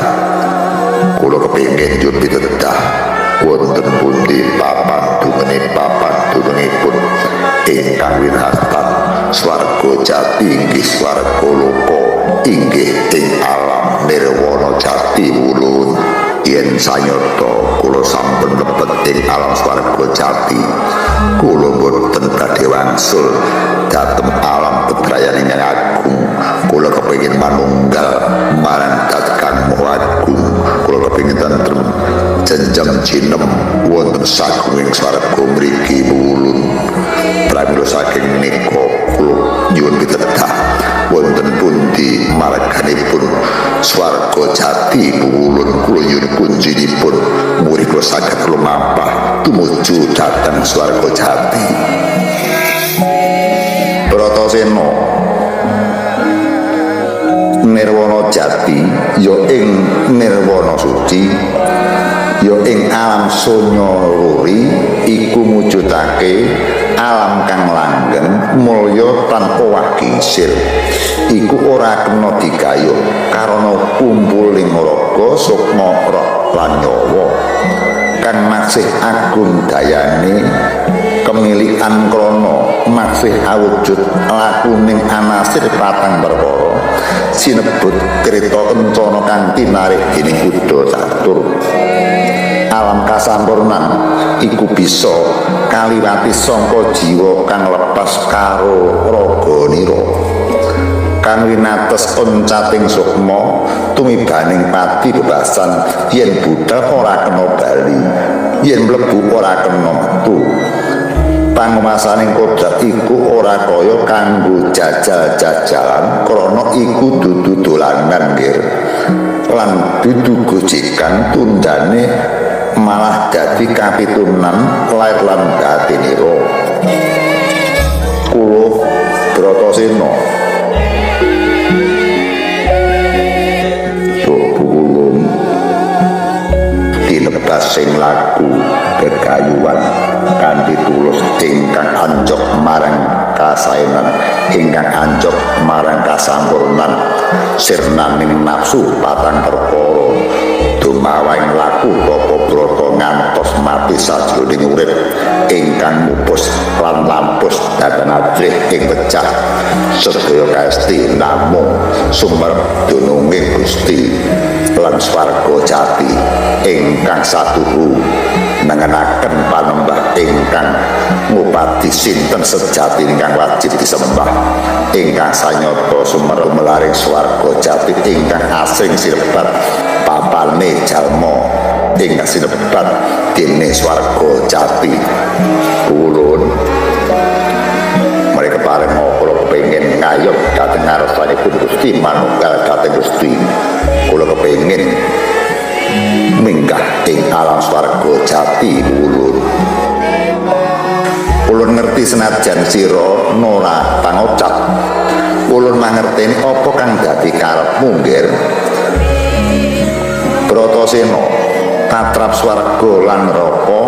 kula kepengin njur pitedah wonten pundi papan dungenipun ingkang winastan swarga jati inggih swarga loka inggih ing alam nirwana jati ulun. Yen sanyata kula sampun mlebet ing alam swarga jati, kula boten badhe wangsul dhateng alam bebrayan ingkang agung. Kula kepengin manunggal marang dat kang maha agung, kula kepengin tentrem jenjang jinem wonten sagunging swarga mriki ulun. Pramila saking menika kula nyuwun pitedah wonten pundi marganipun swarga jati ulun. Kula nyuwun kunjinipun murid kula saged lumampah tumuju dhateng swarga jati. Bratasena nirwana jati ya ing nirwana suci, ya ing alam sonya luri iku mujudake alam kang langgeng mulya tanpa wagisil. Iku ora kena digayuh karana kumpuling raga sukma roh lan nyawa kang maksih agung dayane kemilikan krana maksih awujud lakuning anasir patang perkara sinebut krita kencana kang tinarik dening Buddha catur. Alam kasampurnan iku bisa kaliwati sangka jiwa kang lepas karo raganira kang winates oncating sukma tumibaning pati bebasan yen budal ora kena bali, yen mlebu ora kena metu. Panguwasaning kodrat iku ora kaya kanggo jajal-jajalan krana iku dudu dolanan nggih lan dudu gojekan tundane malah dadi kapitunan lair lan batinira. Kula Bratasena ulun dilebas sing laku gegayuhan kanthi tulus ingkang anjok marang kasaenan ingkang anjok marang kasampurnan sirnaning nafsu patang perkara dumawaing laku bapa brata ngantos tapi sajroning urip ingkang mupus lan lampus dhateng adrih ing pecah sedaya kaesti namung sumer dununging Gusti lan swarga jati ingkang satuhu nengenaken panembah ingkang ngupati sinten sejati ingkang wajib disembah ingkang sanyata sumer melaring swarga jati ingkang asring sirebat papane jalma ingkang sinebat dene swarga jati ulun mereka pareng kula kepengin ngayom dhateng ngarsanipun Gusti manunggal dhateng Gusti kula kepengin minggah ing alam swarga jati ulun ngerti senajan sira ora pangocap ulun mangerteni apa kang dadi karepmu nggir Bratasena katrap swarga lan neraka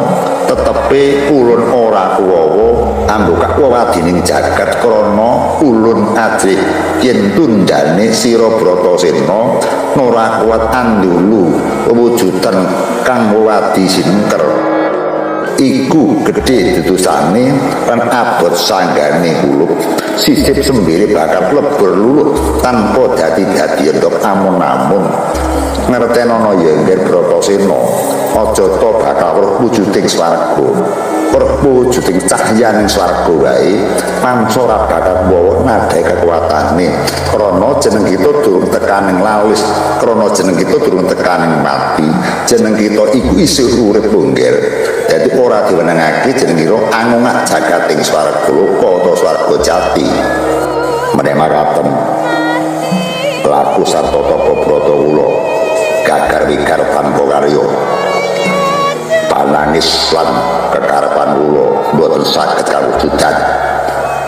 tetepe ulun ora kuwawa ambukak wadining jagat krana ulun ajih yen tundane sira Bratasena ora kuat andulu wewujudan kang wadi sinengker iku gedhe tutusane lan abot sanggane kulup sisip sembire bakal lebur luluh tanpa dadi-dadi endok amun-amun ngertenono ya nggih Bratasena aja to bakal wujuding swarga perwujuding cahyaning swarga wae manca ora bakal wawa nadahe kekuatane krana jeneng kita durung tekaning lalis krana jeneng kita durung tekaning mati jeneng kita iku isih urip nggih dadi ora diwenengake jeneng kita angungak jagating swarga loka utawa swarga jati meneh makaten laku sarta tapa brata kula gagar wigar tanpa karya panangis lan kekarepan kula boten saged kawujudan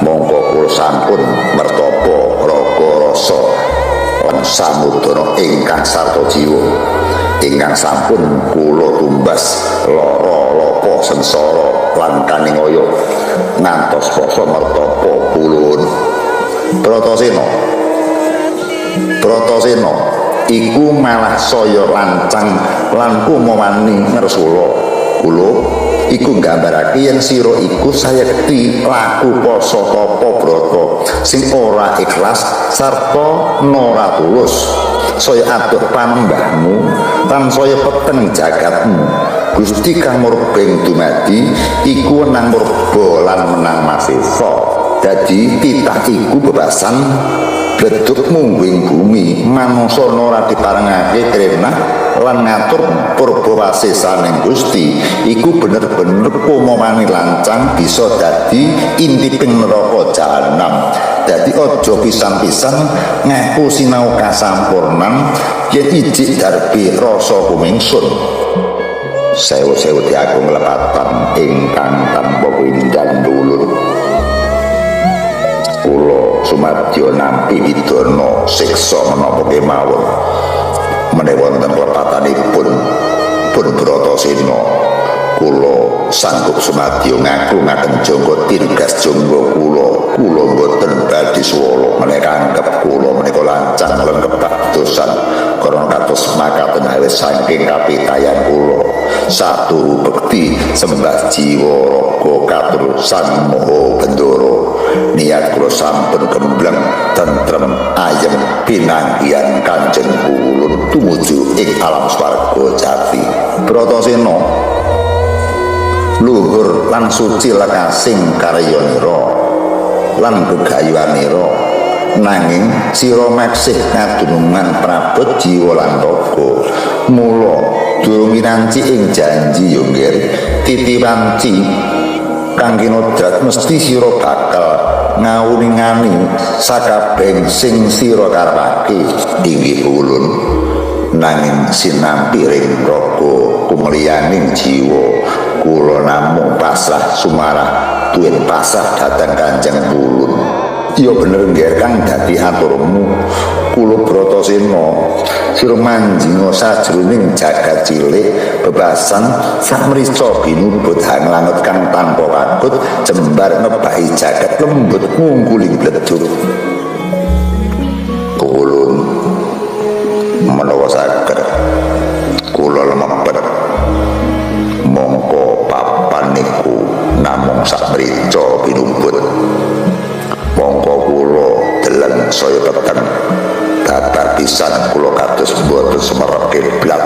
monggo kula sampun mertapa raga rasa lan samudana ingkang sarta jiwa ingkang sampun kula tumbas lara lapa sengsara lan kaningaya ngantos pasa mertapa ulun Bratasena iku malah saya lancang lan kumawani ngersula kula iku nggambarake yen sira iku sayekti laku poso tapa brata sing ora ikhlas sarta ora tulus saya adoh panembahmu lan saya peteng jagatmu Gusti kang murbeng dumadi iku nang murba lan menang masesa dadi titah iku bebasan beduk mungguing bumi manungsa ora diparengake krenah lan ngatur purba wasesaning Gusti iku bener-bener kumawani lancang bisa dadi intiping neraka jahanam dadi aja pisan-pisan ngaku sinau kasampurnan yen ijik darbe rasa kumingsun sewu-sewu diagung lepatan ingkang tanpa windan dulur kula sumadya nampi widana siksa menapa kemawon menawi wonten klepatanipun pun Bratasena kula sanggup sumadya ngaku ngaken jangka tirgas jangka kula boten badhe swala menawi anggap kula menika lancang lan kebadosan karena kados makaten awit saking kapitayan kula satu bekti sembah jiwa raga katurusan moho bendoro niat kula sampun gembleng tentrem ayem pinanggihan Kanjeng Ulun tumuju ing alam swarga jati Bratasena luhur lan suci lekasing karyanira lan gegayuhanira nanging sira meksih ngadunungan prabot jiwa lan raga mula durung minanci ing janji yo nggih titiwanci kang kinodrat mesti sira bakal ngawuningani sakabeh sing sira karepake inggih ulun nanging sinampi ring raga kumliyaning jiwa kula namung pasrah sumarah duwe pasrah dhateng Kanjeng Ulun iya bener nggih kang dadi aturmu kula Bratasena sira manjinga sajroning jagat cilik bebasan samrisa binubut hang langit kang tanpa wakut jembar ngebahi jagat lembut ngungkuling bleduk ulun menawa saged kula lemepet mongko pisan kula kados boten semerep kiblat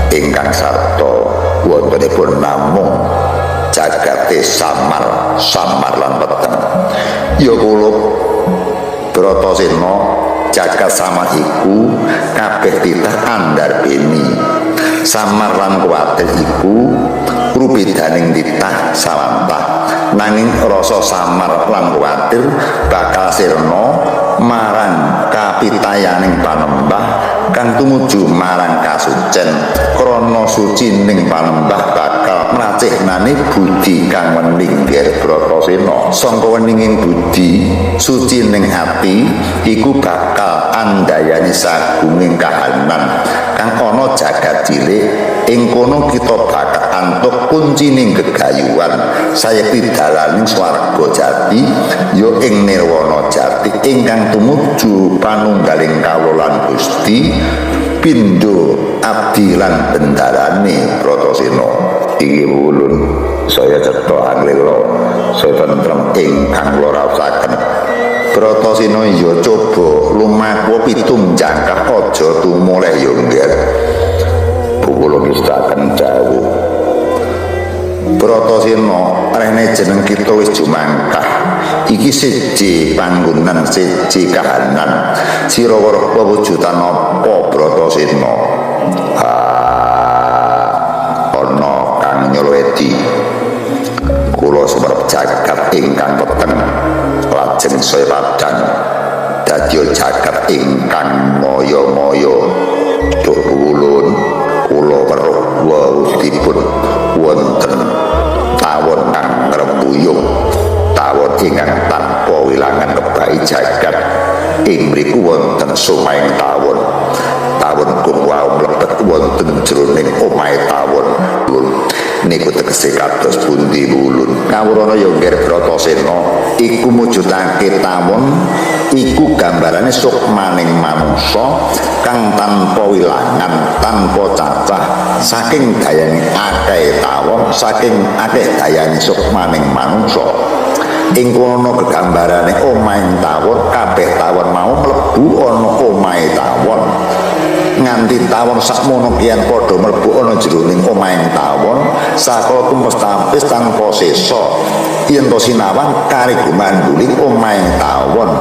ingkang sarta wontenipun namung jagate samar lan peteng. Ya kula Bratasena jagat samar iku kabeh titah andarbeni. Samar lan kuwatir iku rupidaning titah sawantah, nanging rasa samar lan kuwatir bakal sirna marang kapitayaning panembah kang tumuju marang kasucen. Krana sucining panembah bakal mracihnani budi kang wening Ger Bratasena. Sangka weninging budi sucining ati iku bakal andayani sagunging kahanan kang ana jagat cilik. Ing kono kita bakal antuk kuncining gegayuhan sayekti dalaning swarga jati ya ing nirwana jati ingkang tumuju panunggaling kawulan Gusti pindho abdi lan bendarane Bratasena. Iki ulun saya cetha anglila saya tentrem ingkang kula raosaken. Bratasena ya coba lumaku pitung jangkah aja tumoleh ya nggih. Kula ngestaken dawuh Bratasena rene jeneng kita wis jumangkah. Iki siji panggonan siji kahanan. Sira weruh pewujudan apa Bratasena? Ana kang nyolowedi kula sumerep jagat ingkang peteng lajeng saya padhang dadi jagat ingkang maya-maya. Duh ulun kula weruh wujudipun wonten tawon kang ngrembuyung, tawon ingkang tanpa wilangan kebahi jagat. Ing mriku wonten sumahing tawon kung wau mlebet wonten jroning omahe tawon. Niku tegese kados pundi ulun? Kawurana ya Ger Bratasena iku mujudake tawon iku gambarane sukmaning manungsa kang tanpa wilangan, tanpa cacah, saking dayane akeh tawon, saking akeh dayane sukmaning manungsa. Ing kono kegambarane omahing tawon, kabeh tawon mau mlebu ana omahe tawon. Nganti tawon sakmono kian padha mlebu ana jroning omahing tawon sakala tumpes tampis tanpa sesa. Yen to sinawang kari gumanduling omahing tawon,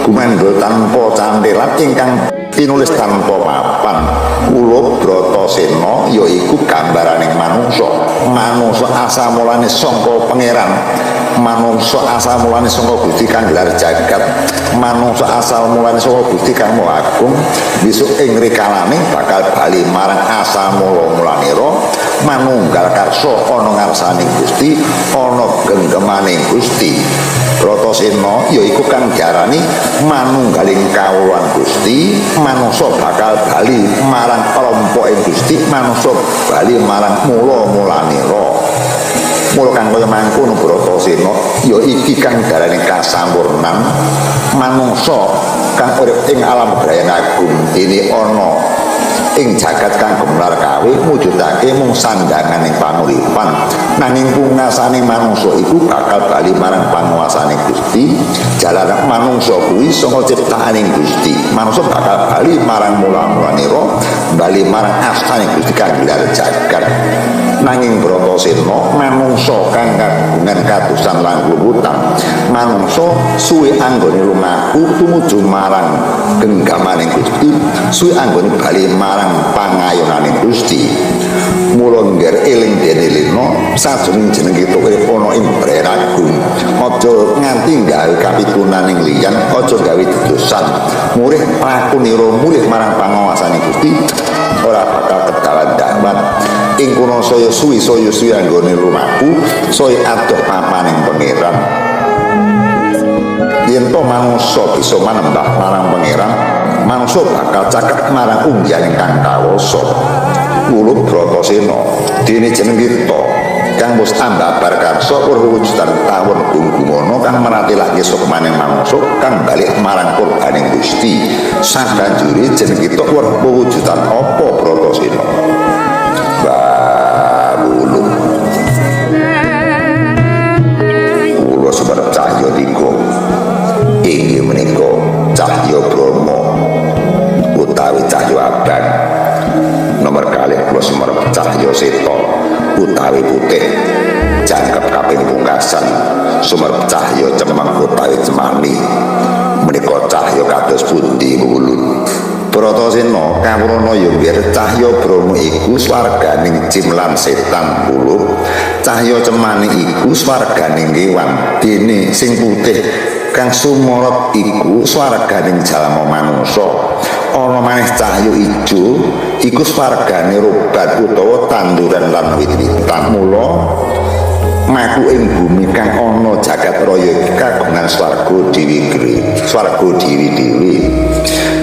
gumandul tanpa cantelan ingkang tinulis tanpa papan. Kula Bratasena yaiku gambaraning manungsa. Manungsa asal mulane saka pangeran, manungsa asal mulane saka Gusti kang gelar jagat, manungsa asal mulane saka Gusti kang Maha Agung. Besok ing rikalane bakal bali marang asal mula-mulanira manunggal karsa ana ngarsaning Gusti, ana genggemaning Gusti. Bratasena yaiku kang diarani manunggaling kawulan Gusti. Manungsa bakal bali marang kelompoking Gusti, manungsa bali marang mula-mulanira. Mula kang kaya mangkono Bratasena ya iki kang diarani kasampurnan manungsa kang urip ing alam Brahyan Agung. Dene ana ing jagat kang gemelar kawe mujudake mung sandanganing panguripan, nanging pungkasane manungsa iku bakal bali marang panguwasane Gusti. Jalaran manungsa kuwi saka ciptaaning Gusti, manungsa bakal bali marang mula-mulanira, bali marang astane Gusti kang gelar jagat. Nanging Bratasena manungsa kang kagungan kadosan lan luhutan, manungsa suwe anggone lumaku tumuju marang genggamaning Gusti, suwe anggone bali marang pangayonaning Gusti. Mula ngger eling dene lena sajroning jeneng kita urip ana ing Brahyan Agung. Aja nganti gawe kapitunaning liyan, aja gawe dodosan. Murih prakunira mulih marang pangawasaning Gusti ora bakal kedalan dakwat. Ing kono saya suwi anggone lumaku, saya adoh papaning pangeran. Yen to manungsa bisa manembah marang pangeran, manungsa bakal caket marang unggaling kang kawasa. Kula Bratasena dene jeneng kita kang wis ambabar karsa perwujudan tawon gunggumono kang meratelake sukmaning manungsa kang balik marang kurbaning Gusti. Sabanjure jeneng kita perwujudan apa Bratasena? Kula sumerep cahya tiga inggih menika cahya Brahma. cahya seta utawi putih jangkep kaping pungkasan sumerep cahya cemeng utawi cemani menika cahya kados pundi ulun Bratasena kawrana ya biar cahya Brahma iku swarganing jin lan setan puluh cahya cemani iku swarganing kewan dene sing putih kang sumorot iku swarganing jalma manungsa ana maneh cahya ijo iku swargane robat utawa tanduran lan wit-witan mula maku ing bumi kang ana jagat raya iki kagungan swarga dewi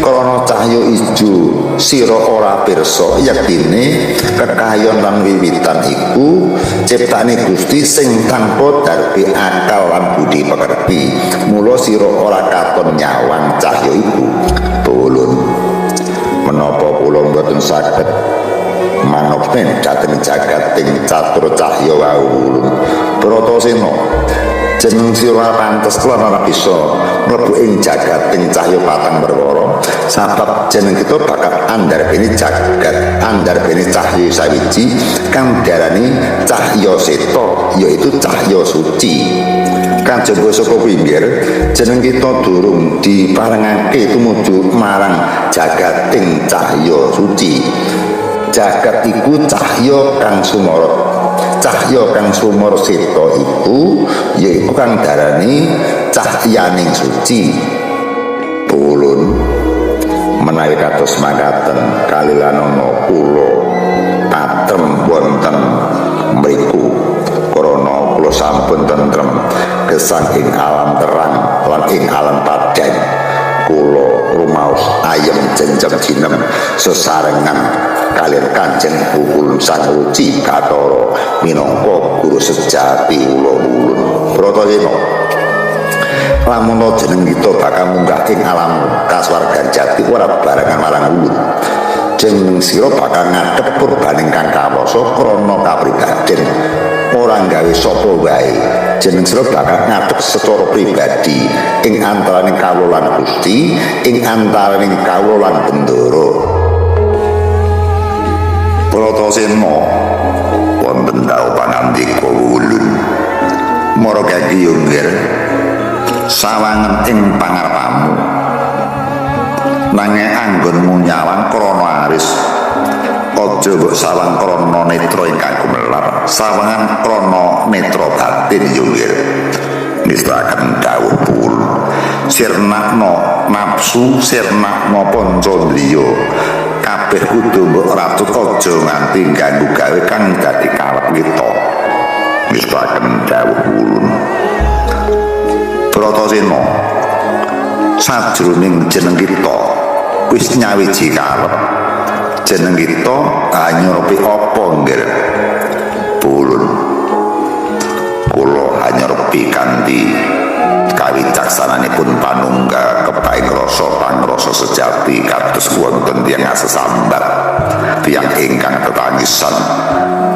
krana cahya ijo sira ora pirsa yektine kekayon lan wiwitan iku ciptane Gusti sing tanpa darbe akal lan budi pekerti mula sira ora katon nyawang cahya iku ulun menapa kula mboten saged manopten dhateng jagating catur cahya wau ulun Bratasena jeneng sira pantes lan ora bisa mlebu ing jagating cahya patang perkara sabab jeneng kita bakal andarbene jagat andarbene cahya sawiji kang diarani cahya seta yaitu cahya suci kajaba saka pinggir jeneng kita durung diparengake tumuju marang jagating cahya suci jagat iku cahya kang sumorot cahya kang sumur seta iku yaiku kang darani cahyaning suci ulun menawi kados makaten kalilanana kula patrem wonten mriku krana kula sampun tentrem gesang ing alam terang lan ing alam padang kula rumaos ayem jencem jinem sesarengan kalian Kanjeng Ulun Sang Uci Kathara minangka guru sejati kula ulun Bratasena lamun jeneng kita bakal munggah ing alam kaswargan jati ora barengan marang ulun jeneng sira bakal ngadhep purbaning kang kawasa krana kapribaden ora gawe sapa wae jeneng sira bakal ngadhep secara pribadi ing antaraning kawula lan Gusti ing antaraning kawula lan Bendara Bratasena wonten dawuh pangandika ulun mara kaki yunggir sawangen ing pangarepamu nanging anggonmu nyawang krana aris aja mbok sawang krana netra ingkang gumelar sawangan krana netra batin yunggir nistakaken dawuh pul sirnakna nafsu sirnakna pancandriya kabeh kudu mbok ratut aja nganti ganggu gawe kang dadi kalep kita nistakaken dawuh ulun Bratasena sajroning jeneng kita wis nyawiji kalep jeneng kita hanyurupi apa nggih ulun kula hanyurupi kanthi kawicaksananipun panunggal kepaing rasa pangrasa sejati kados wonten tiyang sesambat tiyang ingkang tetangisan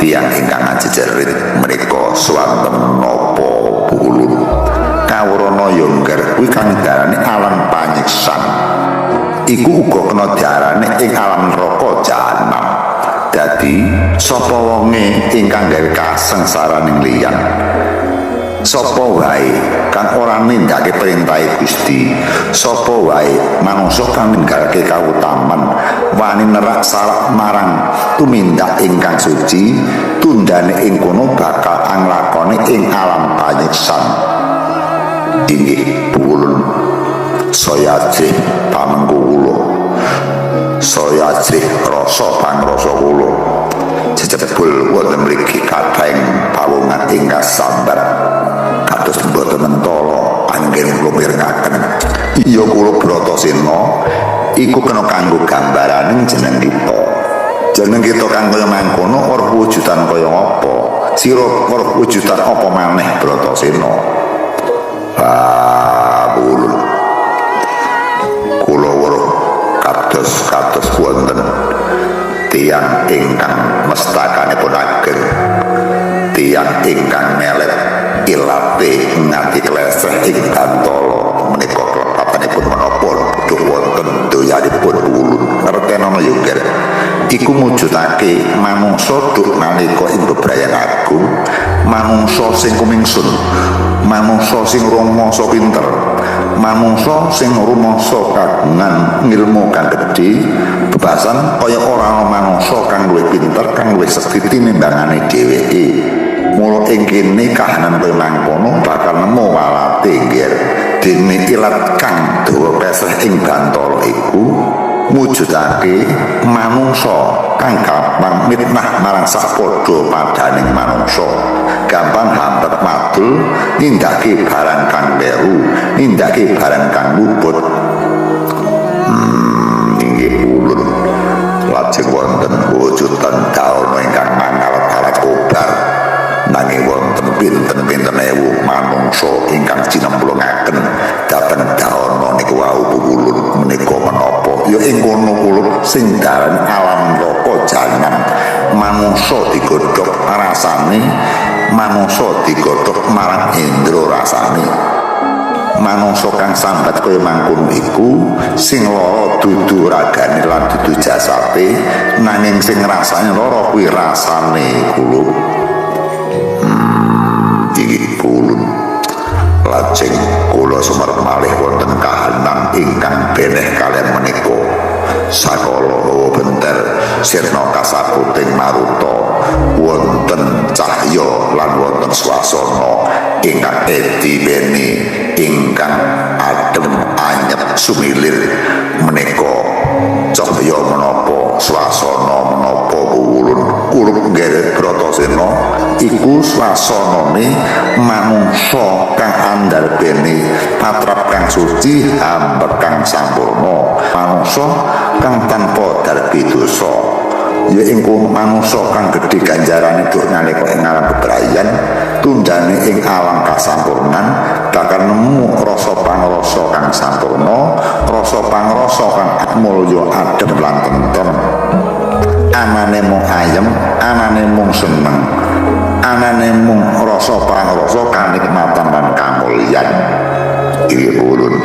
tiyang ingkang ajejerit menika swanten napa ulun kawrana yonggar kuwi kang diarani alam panyiksan iku uga kena diarani ing alam neraka jahanam dadi sapa wonge ingkang gawe kasengsaraning liyan sapa wae kang ora nindakake perintahe Gusti sapa wae manungsa kang ninggalake kautaman wani nerak salah marang tumindak ingkang suci tundane ing kono bakal anglakoni ing alam panyiksan inggih ulun saya ajrih pamengku kula saya ajrih rasa pangrasa kula jejebul wonten mriki kathahing pawongan ingkang sambat kados boten mentala anggen kula mirengaken iya kula Bratasena iku kena kanggo gambaraning jeneng kita kang kaya mangkono ora wujudan kaya apa sira ora wujudan apa maneh Bratasena ulun kula weruh kados wonten tiyang ingkang mestakanipun ageng tiyang ingkang melet ilate nganti klesreh ing bantala menika klepatanipun menapa duh wonten doyanipun ulun ngertenono yungger iku mujudake manungsa duk nalika ing bebrayan agung, manungsa sing kumingsun, manungsa sing rumangsa pinter, manungsa sing rumangsa kagungan ngilmu kang gedhe, bebasan kaya ora ana manungsa kang luwih pinter, kang luwih sekti tinimbangane dheweke. Mula ing kene kahanan kaya mangkono bakal nemu walate nggih. Dene ilat kang dawa peseh ing bantala iku mujudake manungsa kang gampang mitnah marang sapadha padaning manungsa, gampang hampir madul nindake barang kang kleru, nindake barang kang luput. Inggih ulun lajeng wonten wujudan daono ingkang mangalat-alat kobar, nanging wonten pinten-pinten ewu manungsa ingkang cinemplungaken dhateng daono niku wau ulun menika menapa ya ing kono kula sing dalan alam neraka jahanam. Manungsa digodhog rasane, manungsa digodhog marang indra rasane. Manungsa kang sambat kaya mangkono iku sing lara dudu ragane lan dudu jasate, nanging sing rasane lara kuwi rasane kula. Iki ulun lajeng kula sumerep malih wonten kahanan ingkang beneh kaliyan menika sakala benter sirna kasaputing maruta wonten cahya lan wonten swasana ingkang edibene ingkang adem anyep sumilir menika cahya menapa swasana menapa ulun kula nggih Bratasena iku swasanane manungsa kang andarbene patrap kang suci hamba kang sampurna, manungsa kang tanpa darbi dosa. Ya ing manungsa kang gedhe ganjarane duk nalika ing alam bebrayan, tundane ing alam kasampurnan bakal nemu rasa pangrasa kang sampurna, rasa pangrasa kang mulya adem lan tentrem. Anane mung ayem, anane mung seneng, anane mung rasa pangrasa kanikmatan lan kamulyan. Iki ulun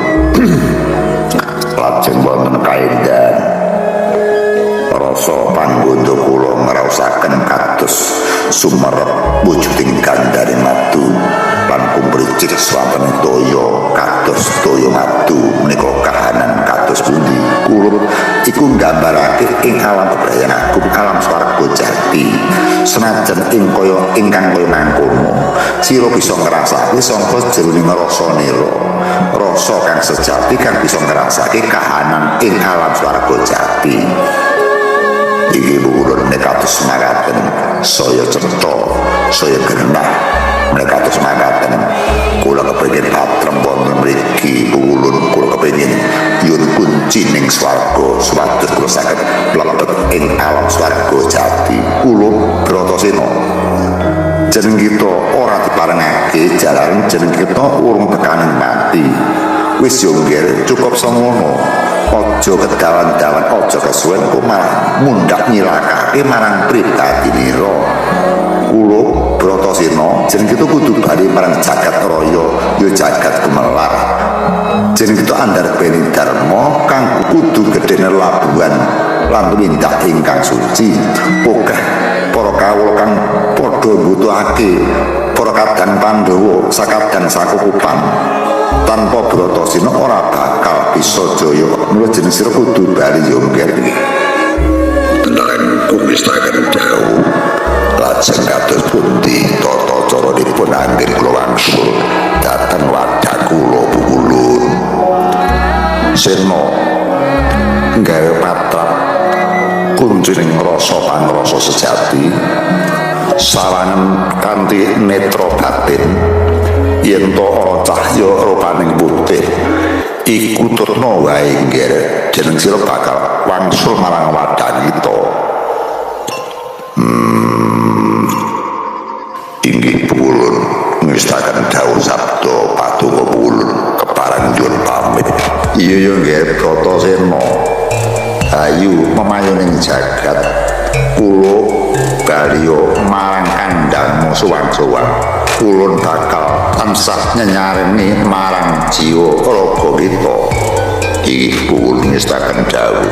lajeng wonten kaendan rasa panggoda kula ngraosaken kados sumerep wujuding gandane madu lan kumricik swanten toya kados toya madu menika kahanan kados pundi kula iku nggambarake ing alam bebrayan agung alam swarga jati. Senajan ing kaya ingkang kaya mangkono sira bisa ngrasake sangka jroning rasa nira, rasa kang sejati kang bisa ngrasake kahanan ing alam swarga jati. Iki ulun nekatus mangkaten saya cetha saya genah nekatus mangkaten kula kepengin patrem wonten mriki ulun kula kepengin yun kunci ning swarga supados kula saged mlebet ing alam swarga jati. Kula Bratasena jeneng kita ora diparengake jalaran jeneng kita urung tekaning mati wis yo nggih cukup semono. Ojo kedawan-dawan, ojo kesuwen kok malah mundak nyilakake marang pribadinira. Kula Bratasena jeneng kita kudu bali marang jagat raya ya jagat gemelar. Jeneng kita andarbene dharma kang kudu gedene labuhan lan tumindak ingkang suci. Akeh para kawula kang padha mbutuhake para kadang Pandhawa sakadang sakukupan tanpa Bratasena ora bakal bisa jaya. Mula jeneng sira kudu bali yo nggih. Tenan kumistaken dawuh lajeng kados pundi tata cara dipun anggen kula wangsul dhateng wadhah kula ulun. Sena nggawe patrap kuncining rasa pangrasa sejati sawangan kanthi netra batin. Yen to ana cahya rupaning putih iku tutna wae nggih jeneng sira bakal wangsul marang wadhan kita. Inggih ulun ngestaken dawuh sabda paduka ulun kepareng nyuwun pamit. Iya ya nggih Bratasena ayu memayuning jagat kula baliyo marang kandhangmu suwang-suwang. Ulun bakal tansah nyenyarini marang jiwa raga kita. Iki ulun ngestaken dawuh